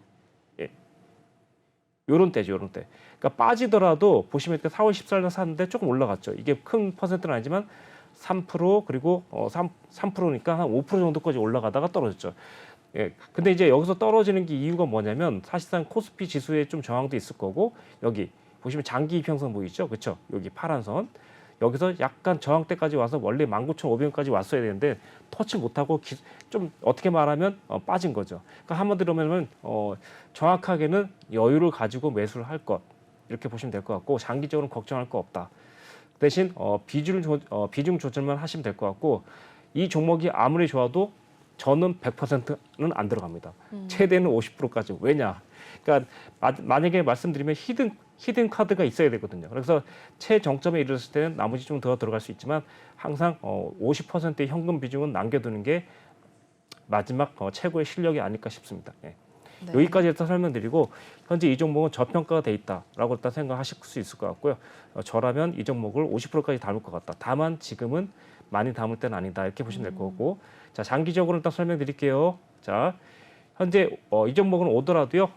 요런 때죠, 요런 때. 그러니까 빠지더라도 보시면 4월 14일 날 샀는데 조금 올라갔죠. 이게 큰 퍼센트는 아니지만 3% 그리고 3%니까 한 5% 정도까지 올라가다가 떨어졌죠. 예. 근데 이제 여기서 떨어지는 게 이유가 뭐냐면 사실상 코스피 지수에 좀 저항도 있을 거고 여기 보시면 장기 이평선 보이죠? 그렇죠? 여기 파란 선. 여기서 약간 저항대까지 와서 원래 19,500원까지 왔어야 되는데 터치 못하고 좀 어떻게 말하면 빠진 거죠. 그러니까 한마디로 하면 정확하게는 여유를 가지고 매수를 할 것 이렇게 보시면 될 것 같고 장기적으로는 걱정할 거 없다. 대신 비중 조절만 하시면 될 것 같고 이 종목이 아무리 좋아도 저는 100%는 안 들어갑니다. 최대는 50%까지. 왜냐? 그러니까 만약에 말씀드리면 히든 카드가 있어야 되거든요. 그래서 최정점에 이르렀을 때는 나머지 좀 더 들어갈 수 있지만 항상 50%의 현금 비중은 남겨두는 게 마지막 최고의 실력이 아닐까 싶습니다. 예. 네. 여기까지 일단 설명드리고 현재 이 종목은 저평가가 돼 있다라고 일단 생각하실 수 있을 것 같고요. 저라면 이 종목을 50%까지 담을 것 같다. 다만 지금은 많이 담을 때는 아니다 이렇게 보시면 될 거고 자 장기적으로 일단 설명드릴게요. 자 현재 이 종목은 오더라도요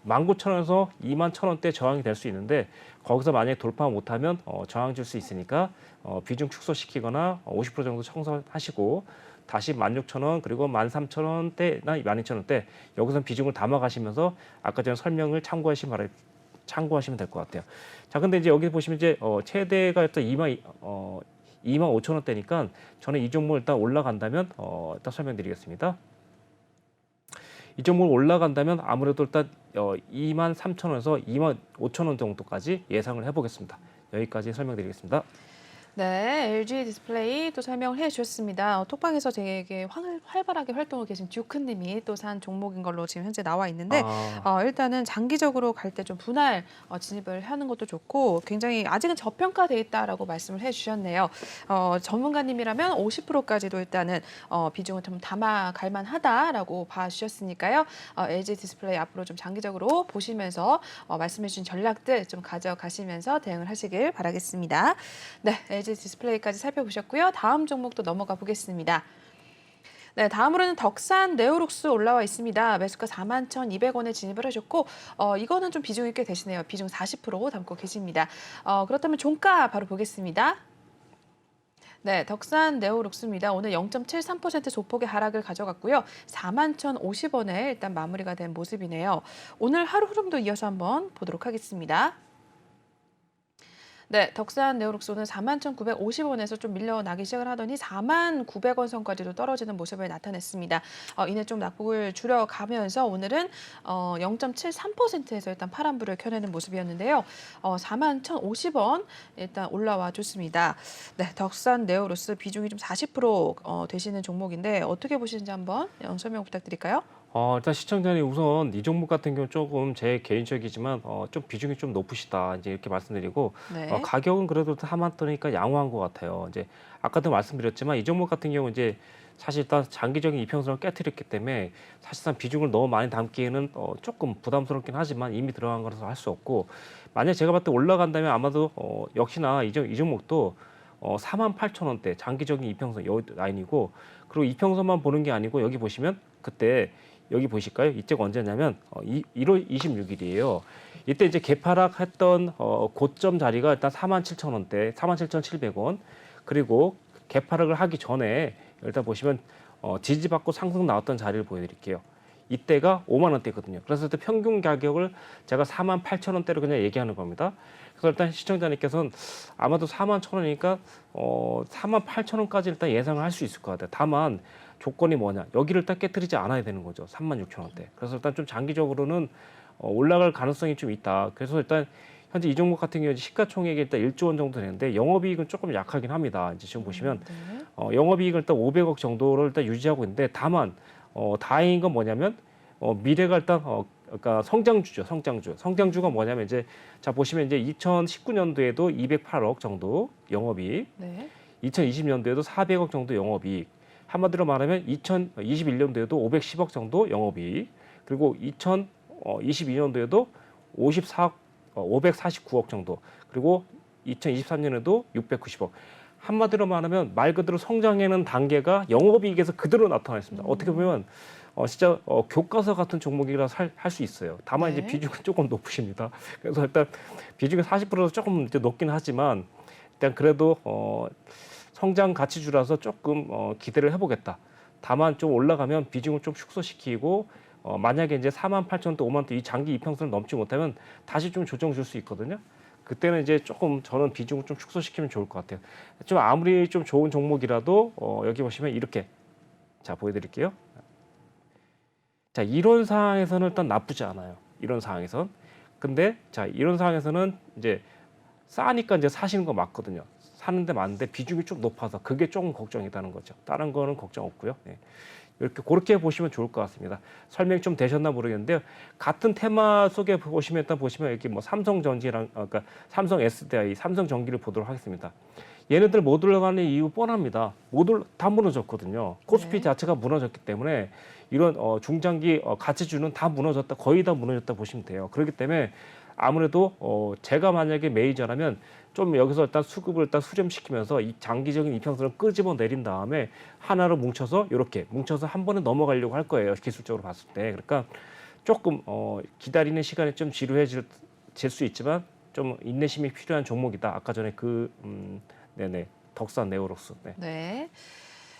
19,000원에서 21,000원대 저항이 될 수 있는데 거기서 만약에 돌파 못하면 저항 줄 수 있으니까 비중 축소시키거나 50% 정도 청소하시고 다시 16,000원 그리고 13,000원대나 12,000원대 여기서 비중을 담아가시면서 아까 전에 설명을 참고하시면 될 것 같아요. 자, 근데 이제 여기 보시면 이제 최대가 일단 25,000원대니까 저는 이 종목 일단 올라간다면 일단 설명드리겠습니다. 이 종목 올라간다면 아무래도 일단 23,000원에서 25,000원 정도까지 예상을 해보겠습니다. 여기까지 설명드리겠습니다. 네, LG 디스플레이 또 설명을 해주셨습니다. 톡방에서 되게 활발하게 활동을 계신 듀크님이 또 산 종목인 걸로 지금 현재 나와 있는데 일단은 장기적으로 갈 때 좀 분할 진입을 하는 것도 좋고 굉장히 아직은 저평가돼 있다라고 말씀을 해주셨네요. 전문가님이라면 50%까지도 일단은 비중을 좀 담아갈 만하다라고 봐주셨으니까요. LG 디스플레이 앞으로 좀 장기적으로 보시면서 말씀해주신 전략들 좀 가져가시면서 대응을 하시길 바라겠습니다. 네, LG 디스플레이까지 살펴보셨고요. 다음 종목도 넘어가 보겠습니다. 네, 다음으로는 덕산 네오룩스 올라와 있습니다. 매수가 41,200원에 진입을 하셨고 이거는 좀 비중이 꽤 되시네요. 비중 40% 담고 계십니다. 그렇다면 종가 바로 보겠습니다. 네, 덕산 네오룩스입니다. 오늘 0.73% 소폭의 하락을 가져갔고요. 41,050원에 일단 마무리가 된 모습이네요. 오늘 하루 흐름도 이어서 한번 보도록 하겠습니다. 네, 덕산 네오룩스는 41,950원에서 좀 밀려나기 시작을 하더니 49,900원 선까지도 떨어지는 모습을 나타냈습니다. 이내 좀 낙폭을 줄여가면서 오늘은 0.73%에서 일단 파란불을 켜내는 모습이었는데요. 41,050원 일단 올라와 줬습니다. 네, 덕산 네오룩스 비중이 좀 40% 되시는 종목인데 어떻게 보시는지 한번 설명 부탁드릴까요? 일단 시청자님 우선 이 종목 같은 경우 조금 제 개인적이지만 좀 비중이 좀 높으시다 이제 이렇게 말씀드리고 네. 가격은 그래도 하만떠니까 양호한 것 같아요. 이제 아까도 말씀드렸지만 이 종목 같은 경우 이제 사실 일단 장기적인 이평선을 깨뜨렸기 때문에 사실상 비중을 너무 많이 담기에는 조금 부담스럽긴 하지만 이미 들어간 거라서 할 수 없고 만약 제가 봤을 때 올라간다면 아마도 역시나 이 종목도 48,000원대 장기적인 이평선 여 라인이고 그리고 이평선만 보는 게 아니고 여기 보시면 그때 여기 보실까요? 이때가 언제냐면 1월 26일이에요. 이때 이제 개파락했던 고점 자리가 일단 47,000원대, 47,700원. 그리고 개파락을 하기 전에 일단 보시면 지지받고 상승 나왔던 자리를 보여드릴게요. 이때가 5만 원대거든요. 그래서 그때 평균 가격을 제가 48,000원대로 그냥 얘기하는 겁니다. 그래서 일단 시청자님께서는 아마도 41,000원이니까 48,000원까지 일단 예상을 할 수 있을 것 같아요. 다만 조건이 뭐냐? 여기를 딱 깨뜨리지 않아야 되는 거죠. 36,000원대. 그래서 일단 좀 장기적으로는 올라갈 가능성이 좀 있다. 그래서 일단 현재 이 종목 같은 경우에 시가총액이 일단 1조 원 정도 되는데 영업이익은 조금 약하긴 합니다. 이제 지금 보시면 영업이익을 일단 500억 정도를 일단 유지하고 있는데 다만 다행인 건 뭐냐면 미래가 일단 그러니까 성장주죠. 성장주가 뭐냐면 이제 자 보시면 이제 2019년도에도 208억 정도 영업이익, 네. 2020년도에도 400억 정도 영업이익. 한마디로 말하면 2021년도에도 510억 정도 영업이익, 그리고 2022년도에도 549억 정도, 그리고 2023년에도 690억. 한마디로 말하면 말 그대로 성장하는 단계가 영업이익에서 그대로 나타났습니다. 어떻게 보면 진짜 교과서 같은 종목이라 할 수 있어요. 다만 네. 이제 비중은 조금 높으십니다. 그래서 일단 비중이 40%도 조금 이제 높긴 하지만 일단 그래도 성장 가치주라서 조금 기대를 해보겠다. 다만 좀 올라가면 비중을 좀 축소시키고 만약에 이제 48,000원 또 5만 원 이 장기 이평선을 넘지 못하면 다시 좀 조정 줄 수 있거든요. 그때는 이제 조금 저는 비중을 좀 축소시키면 좋을 것 같아요. 좀 아무리 좀 좋은 종목이라도 여기 보시면 이렇게 자 보여드릴게요. 자 이런 상황에서는 일단 나쁘지 않아요. 이런 상황에선. 근데 자 이런 상황에서는 이제 싸니까 이제 사시는 거 맞거든요. 사는데 맞는데 비중이 좀 높아서 그게 조금 걱정이다는 거죠. 다른 거는 걱정 없고요. 네. 이렇게 그렇게 보시면 좋을 것 같습니다. 설명이 좀 되셨나 모르겠는데요. 같은 테마 속에 보시면 일단 보시면 이렇게 뭐 삼성전지랑 그러니까 삼성 SDI, 삼성전기를 보도록 하겠습니다. 얘네들 못 올라가는 이유 뻔합니다. 다 무너졌거든요. 코스피 네. 자체가 무너졌기 때문에 이런 중장기 가치주는 다 무너졌다, 거의 다 무너졌다 보시면 돼요. 그렇기 때문에 아무래도 제가 만약에 메이저라면 좀 여기서 일단 수급을 일단 수렴시키면서 이 장기적인 이평선을 끄집어 내린 다음에 하나로 뭉쳐서 이렇게 뭉쳐서 한 번에 넘어가려고 할 거예요. 기술적으로 봤을 때. 그러니까 조금 기다리는 시간이 좀 지루해질 수 있지만 좀 인내심이 필요한 종목이다. 아까 전에 네네 덕산 네오록스. 네. 네.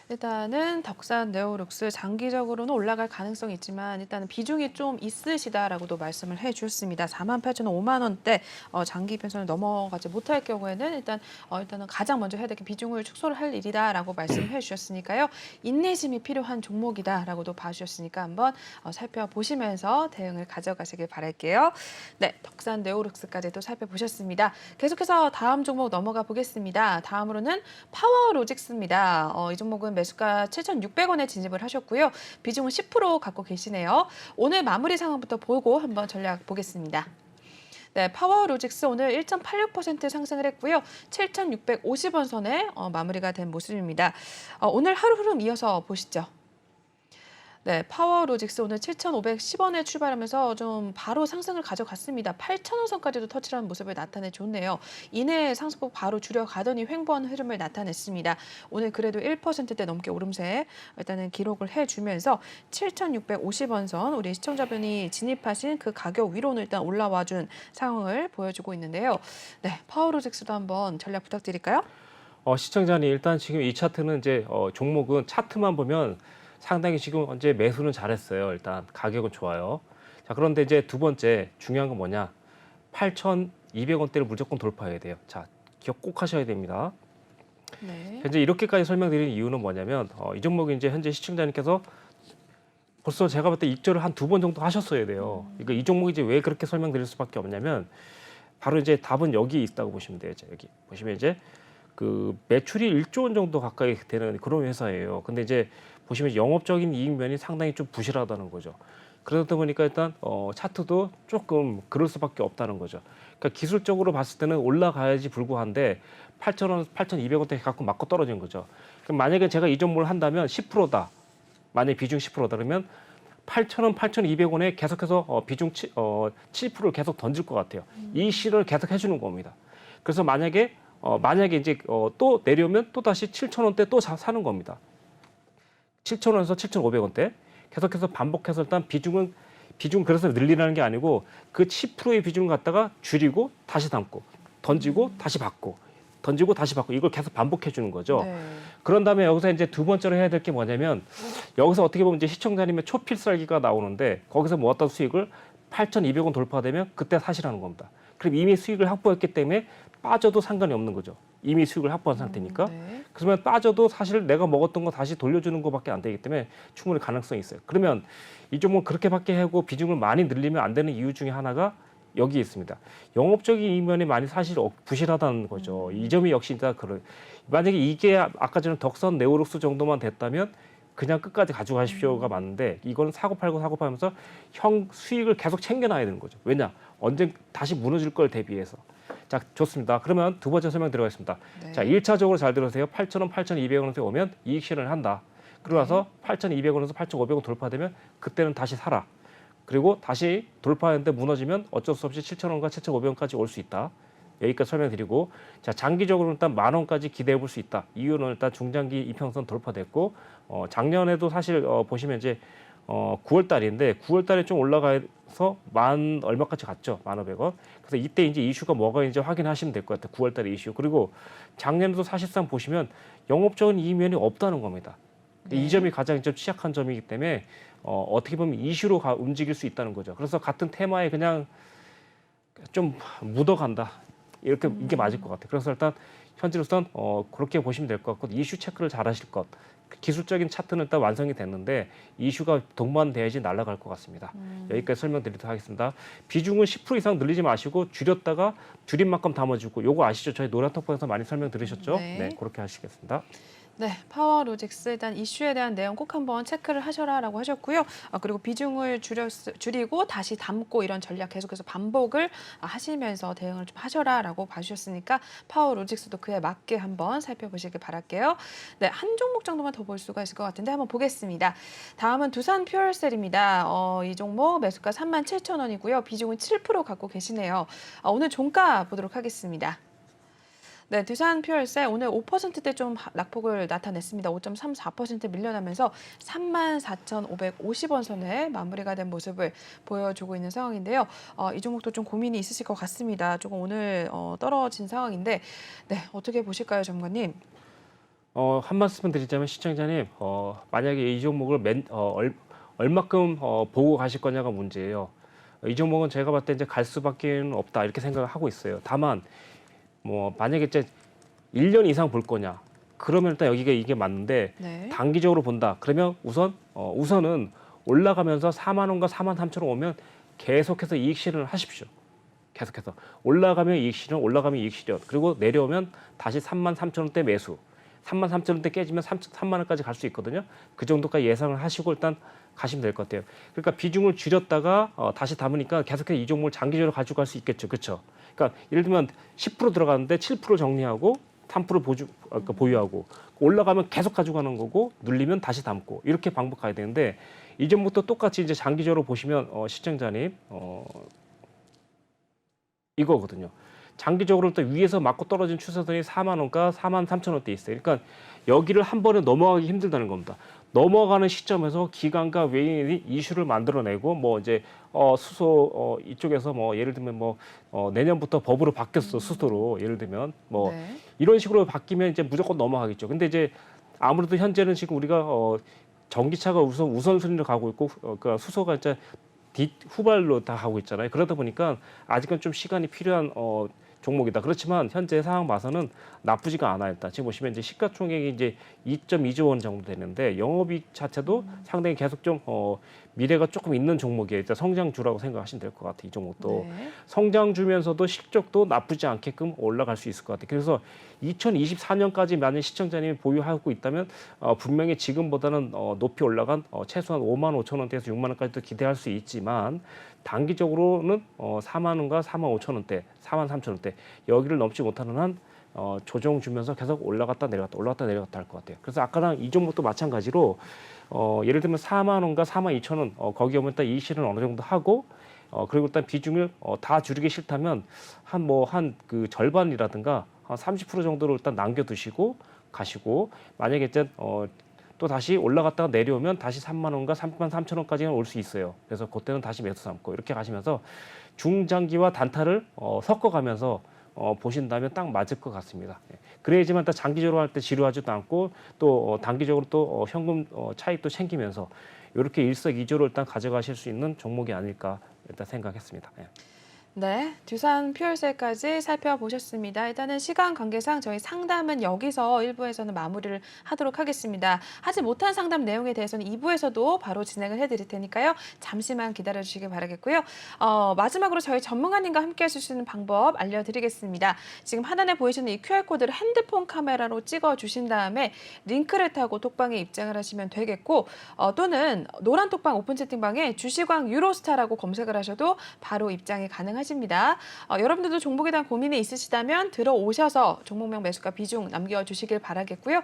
일단은 덕산 네오룩스 장기적으로는 올라갈 가능성이 있지만 일단은 비중이 좀 있으시다라고도 말씀을 해주셨습니다. 48,000원, 5만 원대 장기 편선을 넘어가지 못할 경우에는 일단은 가장 먼저 해야 될 게 비중을 축소를 할 일이다라고 말씀을 해주셨으니까요. 인내심이 필요한 종목이다라고도 봐주셨으니까 한번 살펴보시면서 대응을 가져가시길 바랄게요. 네, 덕산 네오룩스까지도 살펴보셨습니다. 계속해서 다음 종목 넘어가 보겠습니다. 다음으로는 파워로직스입니다. 이 종목은 매수가 7,600원에 진입을 하셨고요. 비중은 10% 갖고 계시네요. 오늘 마무리 상황부터 보고 한번 전략 보겠습니다. 네, 파워로직스 오늘 1.86% 상승을 했고요. 7,650원 선에 마무리가 된 모습입니다. 오늘 하루 흐름 이어서 보시죠. 네, 파워로직스 오늘 7,510원에 출발하면서 좀 바로 상승을 가져갔습니다. 8,000원 선까지도 터치하는 모습을 나타내줬네요. 이내 상승폭 바로 줄여가더니 횡보하는 흐름을 나타냈습니다. 오늘 그래도 1%대 넘게 오름세 일단은 기록을 해주면서 7,650원 선 우리 시청자분이 진입하신 그 가격 위로는 일단 올라와준 상황을 보여주고 있는데요. 네, 파워로직스도 한번 전략 부탁드릴까요? 시청자님 일단 지금 이 차트는 이제 종목은 차트만 보면 상당히 지금 현재 매수는 잘했어요. 일단 가격은 좋아요. 자, 그런데 이제 두 번째 중요한 건 뭐냐? 8,200원대를 무조건 돌파해야 돼요. 자, 기억 꼭 하셔야 됩니다. 네. 현재 이렇게까지 설명드리는 이유는 뭐냐면 이 종목이 이제 현재 시청자님께서 벌써 제가 볼 때 입절을 한 2번 정도 하셨어야 돼요. 그러니까 이 종목이 이제 왜 그렇게 설명드릴 수밖에 없냐면 바로 이제 답은 여기 있다고 보시면 돼요. 여기 보시면 이제 그 매출이 1조 원 정도 가까이 되는 그런 회사예요. 근데 이제 보시면 영업적인 이익면이 상당히 좀 부실하다는 거죠. 그러다 보니까 일단 차트도 조금 그럴 수밖에 없다는 거죠. 그러니까 기술적으로 봤을 때는 올라가야지 불구한데 8,000원, 8,200원대 갖고 맞고 떨어진 거죠. 그럼 만약에 제가 이 종목을 한다면 10%다. 만약에 비중 10%다 그러면 8,000원, 8,200원에 계속해서 비중 7%를 계속 던질 것 같아요. 이 실을 계속 해주는 겁니다. 그래서 만약에 이제 또 내려오면 또 다시 7,000원대 또 사는 겁니다. 7,000원에서 7,500원대 계속해서 반복해서 일단 비중 그래서 늘리라는 게 아니고 그 10%의 비중을 갖다가 줄이고 다시 담고 던지고 다시 받고 던지고 다시 받고 이걸 계속 반복해 주는 거죠. 네. 그런 다음에 여기서 이제 두 번째로 해야 될 게 뭐냐면 여기서 어떻게 보면 이제 시청자님의 초필살기가 나오는데 거기서 모았던 수익을 8,200원 돌파되면 그때 사시라는 겁니다. 그럼 이미 수익을 확보했기 때문에 빠져도 상관이 없는 거죠. 이미 수익을 확보한 상태니까. 네. 그러면 빠져도 사실 내가 먹었던 거 다시 돌려주는 것밖에 안 되기 때문에 충분히 가능성이 있어요. 그러면 이 종목 그렇게밖에 하고 비중을 많이 늘리면 안 되는 이유 중에 하나가 여기 있습니다. 영업적인 이면이 많이 사실 부실하다는 거죠. 이 점이 역시 만약에 이게 아까 전에 덕선 네오룩스 정도만 됐다면 그냥 끝까지 가져가십시오가 맞는데 이건 사고 팔고 하면서 수익을 계속 챙겨놔야 되는 거죠. 왜냐? 언제 다시 무너질 걸 대비해서. 자, 좋습니다. 그러면 두 번째 설명 들어가겠습니다. 네. 자, 1차적으로 잘 들으세요. 8,000원, 8,200원에 오면 이익 실현을 한다. 그러고 나서 8,200원에서 8,500원 돌파되면 그때는 다시 사라. 그리고 다시 돌파하는데 무너지면 어쩔 수 없이 7,000원과 7,500원까지 올 수 있다. 여기까지 설명드리고 자 장기적으로 일단 10,000원까지 기대해 볼 수 있다. 이유는 일단 중장기 이평선 돌파됐고 작년에도 사실 보시면 이제 9월 달인데 9월 달에 좀 올라가서 만 얼마까지 갔죠. 1,500원. 그래서 이때 이제 이슈가 뭐가 이제 확인하시면 될 것 같아요. 9월 달에 이슈. 그리고 작년에도 사실상 보시면 영업적인 이면이 없다는 겁니다. 네. 이 점이 가장 좀 취약한 점이기 때문에 어떻게 보면 이슈로 움직일 수 있다는 거죠. 그래서 같은 테마에 그냥 좀 묻어간다. 이렇게 이게 맞을 것 같아요. 그래서 일단 현재로선 그렇게 보시면 될 것 같고 이슈 체크를 잘 하실 것. 기술적인 차트는 일단 완성이 됐는데 이슈가 동반돼야지 날아갈 것 같습니다. 여기까지 설명드리도록 하겠습니다. 비중은 10% 이상 늘리지 마시고 줄였다가 줄인 만큼 담아주고 요거 아시죠? 저희 노란톡방에서 많이 설명 들으셨죠? 네. 네, 그렇게 하시겠습니다. 네, 파워로직스 일단 이슈에 대한 내용 꼭 한번 체크를 하셔라라고 하셨고요. 그리고 비중을 줄이고 다시 담고 이런 전략 계속해서 반복을 하시면서 대응을 좀 하셔라라고 봐주셨으니까 파워로직스도 그에 맞게 한번 살펴보시길 바랄게요. 네, 한 종목 정도만 더 볼 수가 있을 것 같은데 한번 보겠습니다. 다음은 두산 퓨얼셀입니다. 이 종목 매수가 37,000원이고요. 비중은 7% 갖고 계시네요. 오늘 종가 보도록 하겠습니다. 네, 두산 퓨얼셀 오늘 5%대 좀 낙폭을 나타냈습니다. 5.34% 밀려나면서 34,550원 선에 마무리가 된 모습을 보여주고 있는 상황인데요. 이 종목도 좀 고민이 있으실 것 같습니다. 조금 오늘 떨어진 상황인데 네, 어떻게 보실까요, 전문가님? 한 말씀만 드리자면 시청자님, 만약에 이 종목을 얼마큼 보고 가실 거냐가 문제예요. 이 종목은 제가 봤을 때 이제 갈 수밖에 없다 이렇게 생각을 하고 있어요. 다만 만약에 이제 1년 이상 볼 거냐? 그러면 일단 여기가 이게 맞는데 네. 단기적으로 본다. 그러면 우선은 올라가면서 4만 원과 4만 3천 원 오면 계속해서 이익 실현을 하십시오. 계속해서 올라가면 이익 실현, 올라가면 이익 실현. 그리고 내려오면 다시 3만 3천 원대 매수. 3만 3천 원대 깨지면 3만 원까지 갈 수 있거든요. 그 정도까지 예상을 하시고 일단 가시면 될 것 같아요. 그러니까 비중을 줄였다가 다시 담으니까 계속해서 이 종목을 장기적으로 가지고 갈 수 있겠죠. 그렇죠? 그러니까 예를 들면 10% 들어가는데 7% 정리하고 3% 보유하고 올라가면 계속 가져가는 거고 눌리면 다시 담고 이렇게 반복해야 되는데 이 종목도 똑같이 이제 장기적으로 보시면 시청자님 이거거든요. 장기적으로 또 위에서 맞고 떨어진 추세선이 4만 원과 4만 3천 원대 있어요. 그러니까 여기를 한 번에 넘어가기 힘들다는 겁니다. 넘어가는 시점에서 기관과 외인이 이슈를 만들어내고 이제 수소 이쪽에서 예를 들면 내년부터 법으로 바뀌었어 수소로 예를 들면 네. 이런 식으로 바뀌면 이제 무조건 넘어가겠죠. 근데 이제 아무래도 현재는 지금 우리가 전기차가 우선순위로 가고 있고 그러니까 수소가 이제 후발로 다 가고 있잖아요. 그러다 보니까 아직은 좀 시간이 필요한 종목이다. 그렇지만 현재 상황 봐서는 나쁘지가 않아요. 일단 지금 보시면 이제 시가총액이 이제 2.2조 원 정도 되는데 영업이익 자체도 상당히 계속 좀 미래가 조금 있는 종목이에요. 일단 성장주라고 생각하시면 될 것 같아요. 이 종목도 네. 성장주면서도 실적도 나쁘지 않게끔 올라갈 수 있을 것 같아요. 그래서 2024년까지 만약 시청자님이 보유하고 있다면 분명히 지금보다는 높이 올라간 최소한 5만 5천 원대에서 6만 원까지도 기대할 수 있지만 단기적으로는 4만 원과 4만 5천 원대, 4만 3천 원대 여기를 넘지 못하는 한 조정 주면서 계속 올라갔다 내려갔다 할 것 같아요. 그래서 아까랑 이 종목도 마찬가지로 예를 들면 4만 원과 4만 2천 원 거기 오면 일단 이익 실현 어느 정도 하고 그리고 일단 비중을 다 줄이기 싫다면 한 그 절반이라든가 한 30% 정도로 일단 남겨두시고 가시고 만약에 이제 또 다시 올라갔다가 내려오면 다시 3만 원과 3만 3천 원까지는 올 수 있어요. 그래서 그때는 다시 매수 삼고 이렇게 가시면서 중장기와 단타를 섞어가면서 보신다면 딱 맞을 것 같습니다. 그래야지만 또 장기적으로 할 때 지루하지도 않고 또 단기적으로 또 현금 차익도 챙기면서 이렇게 일석이조로 일단 가져가실 수 있는 종목이 아닐까 일단 생각했습니다. 네, 두산 퓨얼셀까지 살펴보셨습니다. 일단은 시간 관계상 저희 상담은 여기서 1부에서는 마무리를 하도록 하겠습니다. 하지 못한 상담 내용에 대해서는 2부에서도 바로 진행을 해드릴 테니까요. 잠시만 기다려주시길 바라겠고요. 마지막으로 저희 전문가님과 함께 하실 수 있는 방법 알려드리겠습니다. 지금 하단에 보이시는 이 QR코드를 핸드폰 카메라로 찍어주신 다음에 링크를 타고 톡방에 입장을 하시면 되겠고 또는 노란 톡방 오픈 채팅방에 주시광 유로스타라고 검색을 하셔도 바로 입장이 가능하십니다. 여러분들도 종목에 대한 고민이 있으시다면 들어오셔서 종목명 매수가 비중 남겨주시길 바라겠고요.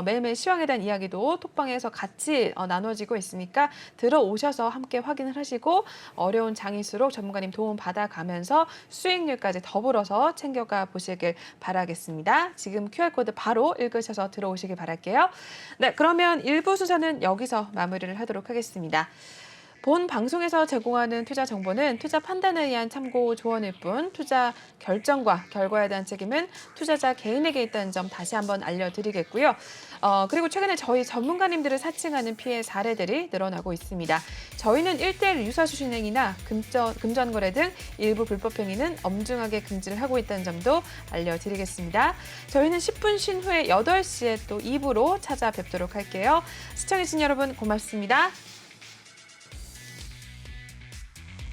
매일매일 시황에 대한 이야기도 톡방에서 같이 나눠지고 있으니까 들어오셔서 함께 확인을 하시고 어려운 장일수록 전문가님 도움 받아가면서 수익률까지 더불어서 챙겨가 보시길 바라겠습니다. 지금 QR코드 바로 읽으셔서 들어오시길 바랄게요. 네, 그러면 1부 순서는 여기서 마무리를 하도록 하겠습니다. 본 방송에서 제공하는 투자 정보는 투자 판단에 의한 참고 조언일 뿐 투자 결정과 결과에 대한 책임은 투자자 개인에게 있다는 점 다시 한번 알려드리겠고요. 그리고 최근에 저희 전문가님들을 사칭하는 피해 사례들이 늘어나고 있습니다. 저희는 1:1 유사수 신행이나 금전 거래 등 일부 불법 행위는 엄중하게 금지를 하고 있다는 점도 알려드리겠습니다. 저희는 10분 쉰 후에 8시에 또 2부로 찾아뵙도록 할게요. 시청해주신 여러분 고맙습니다.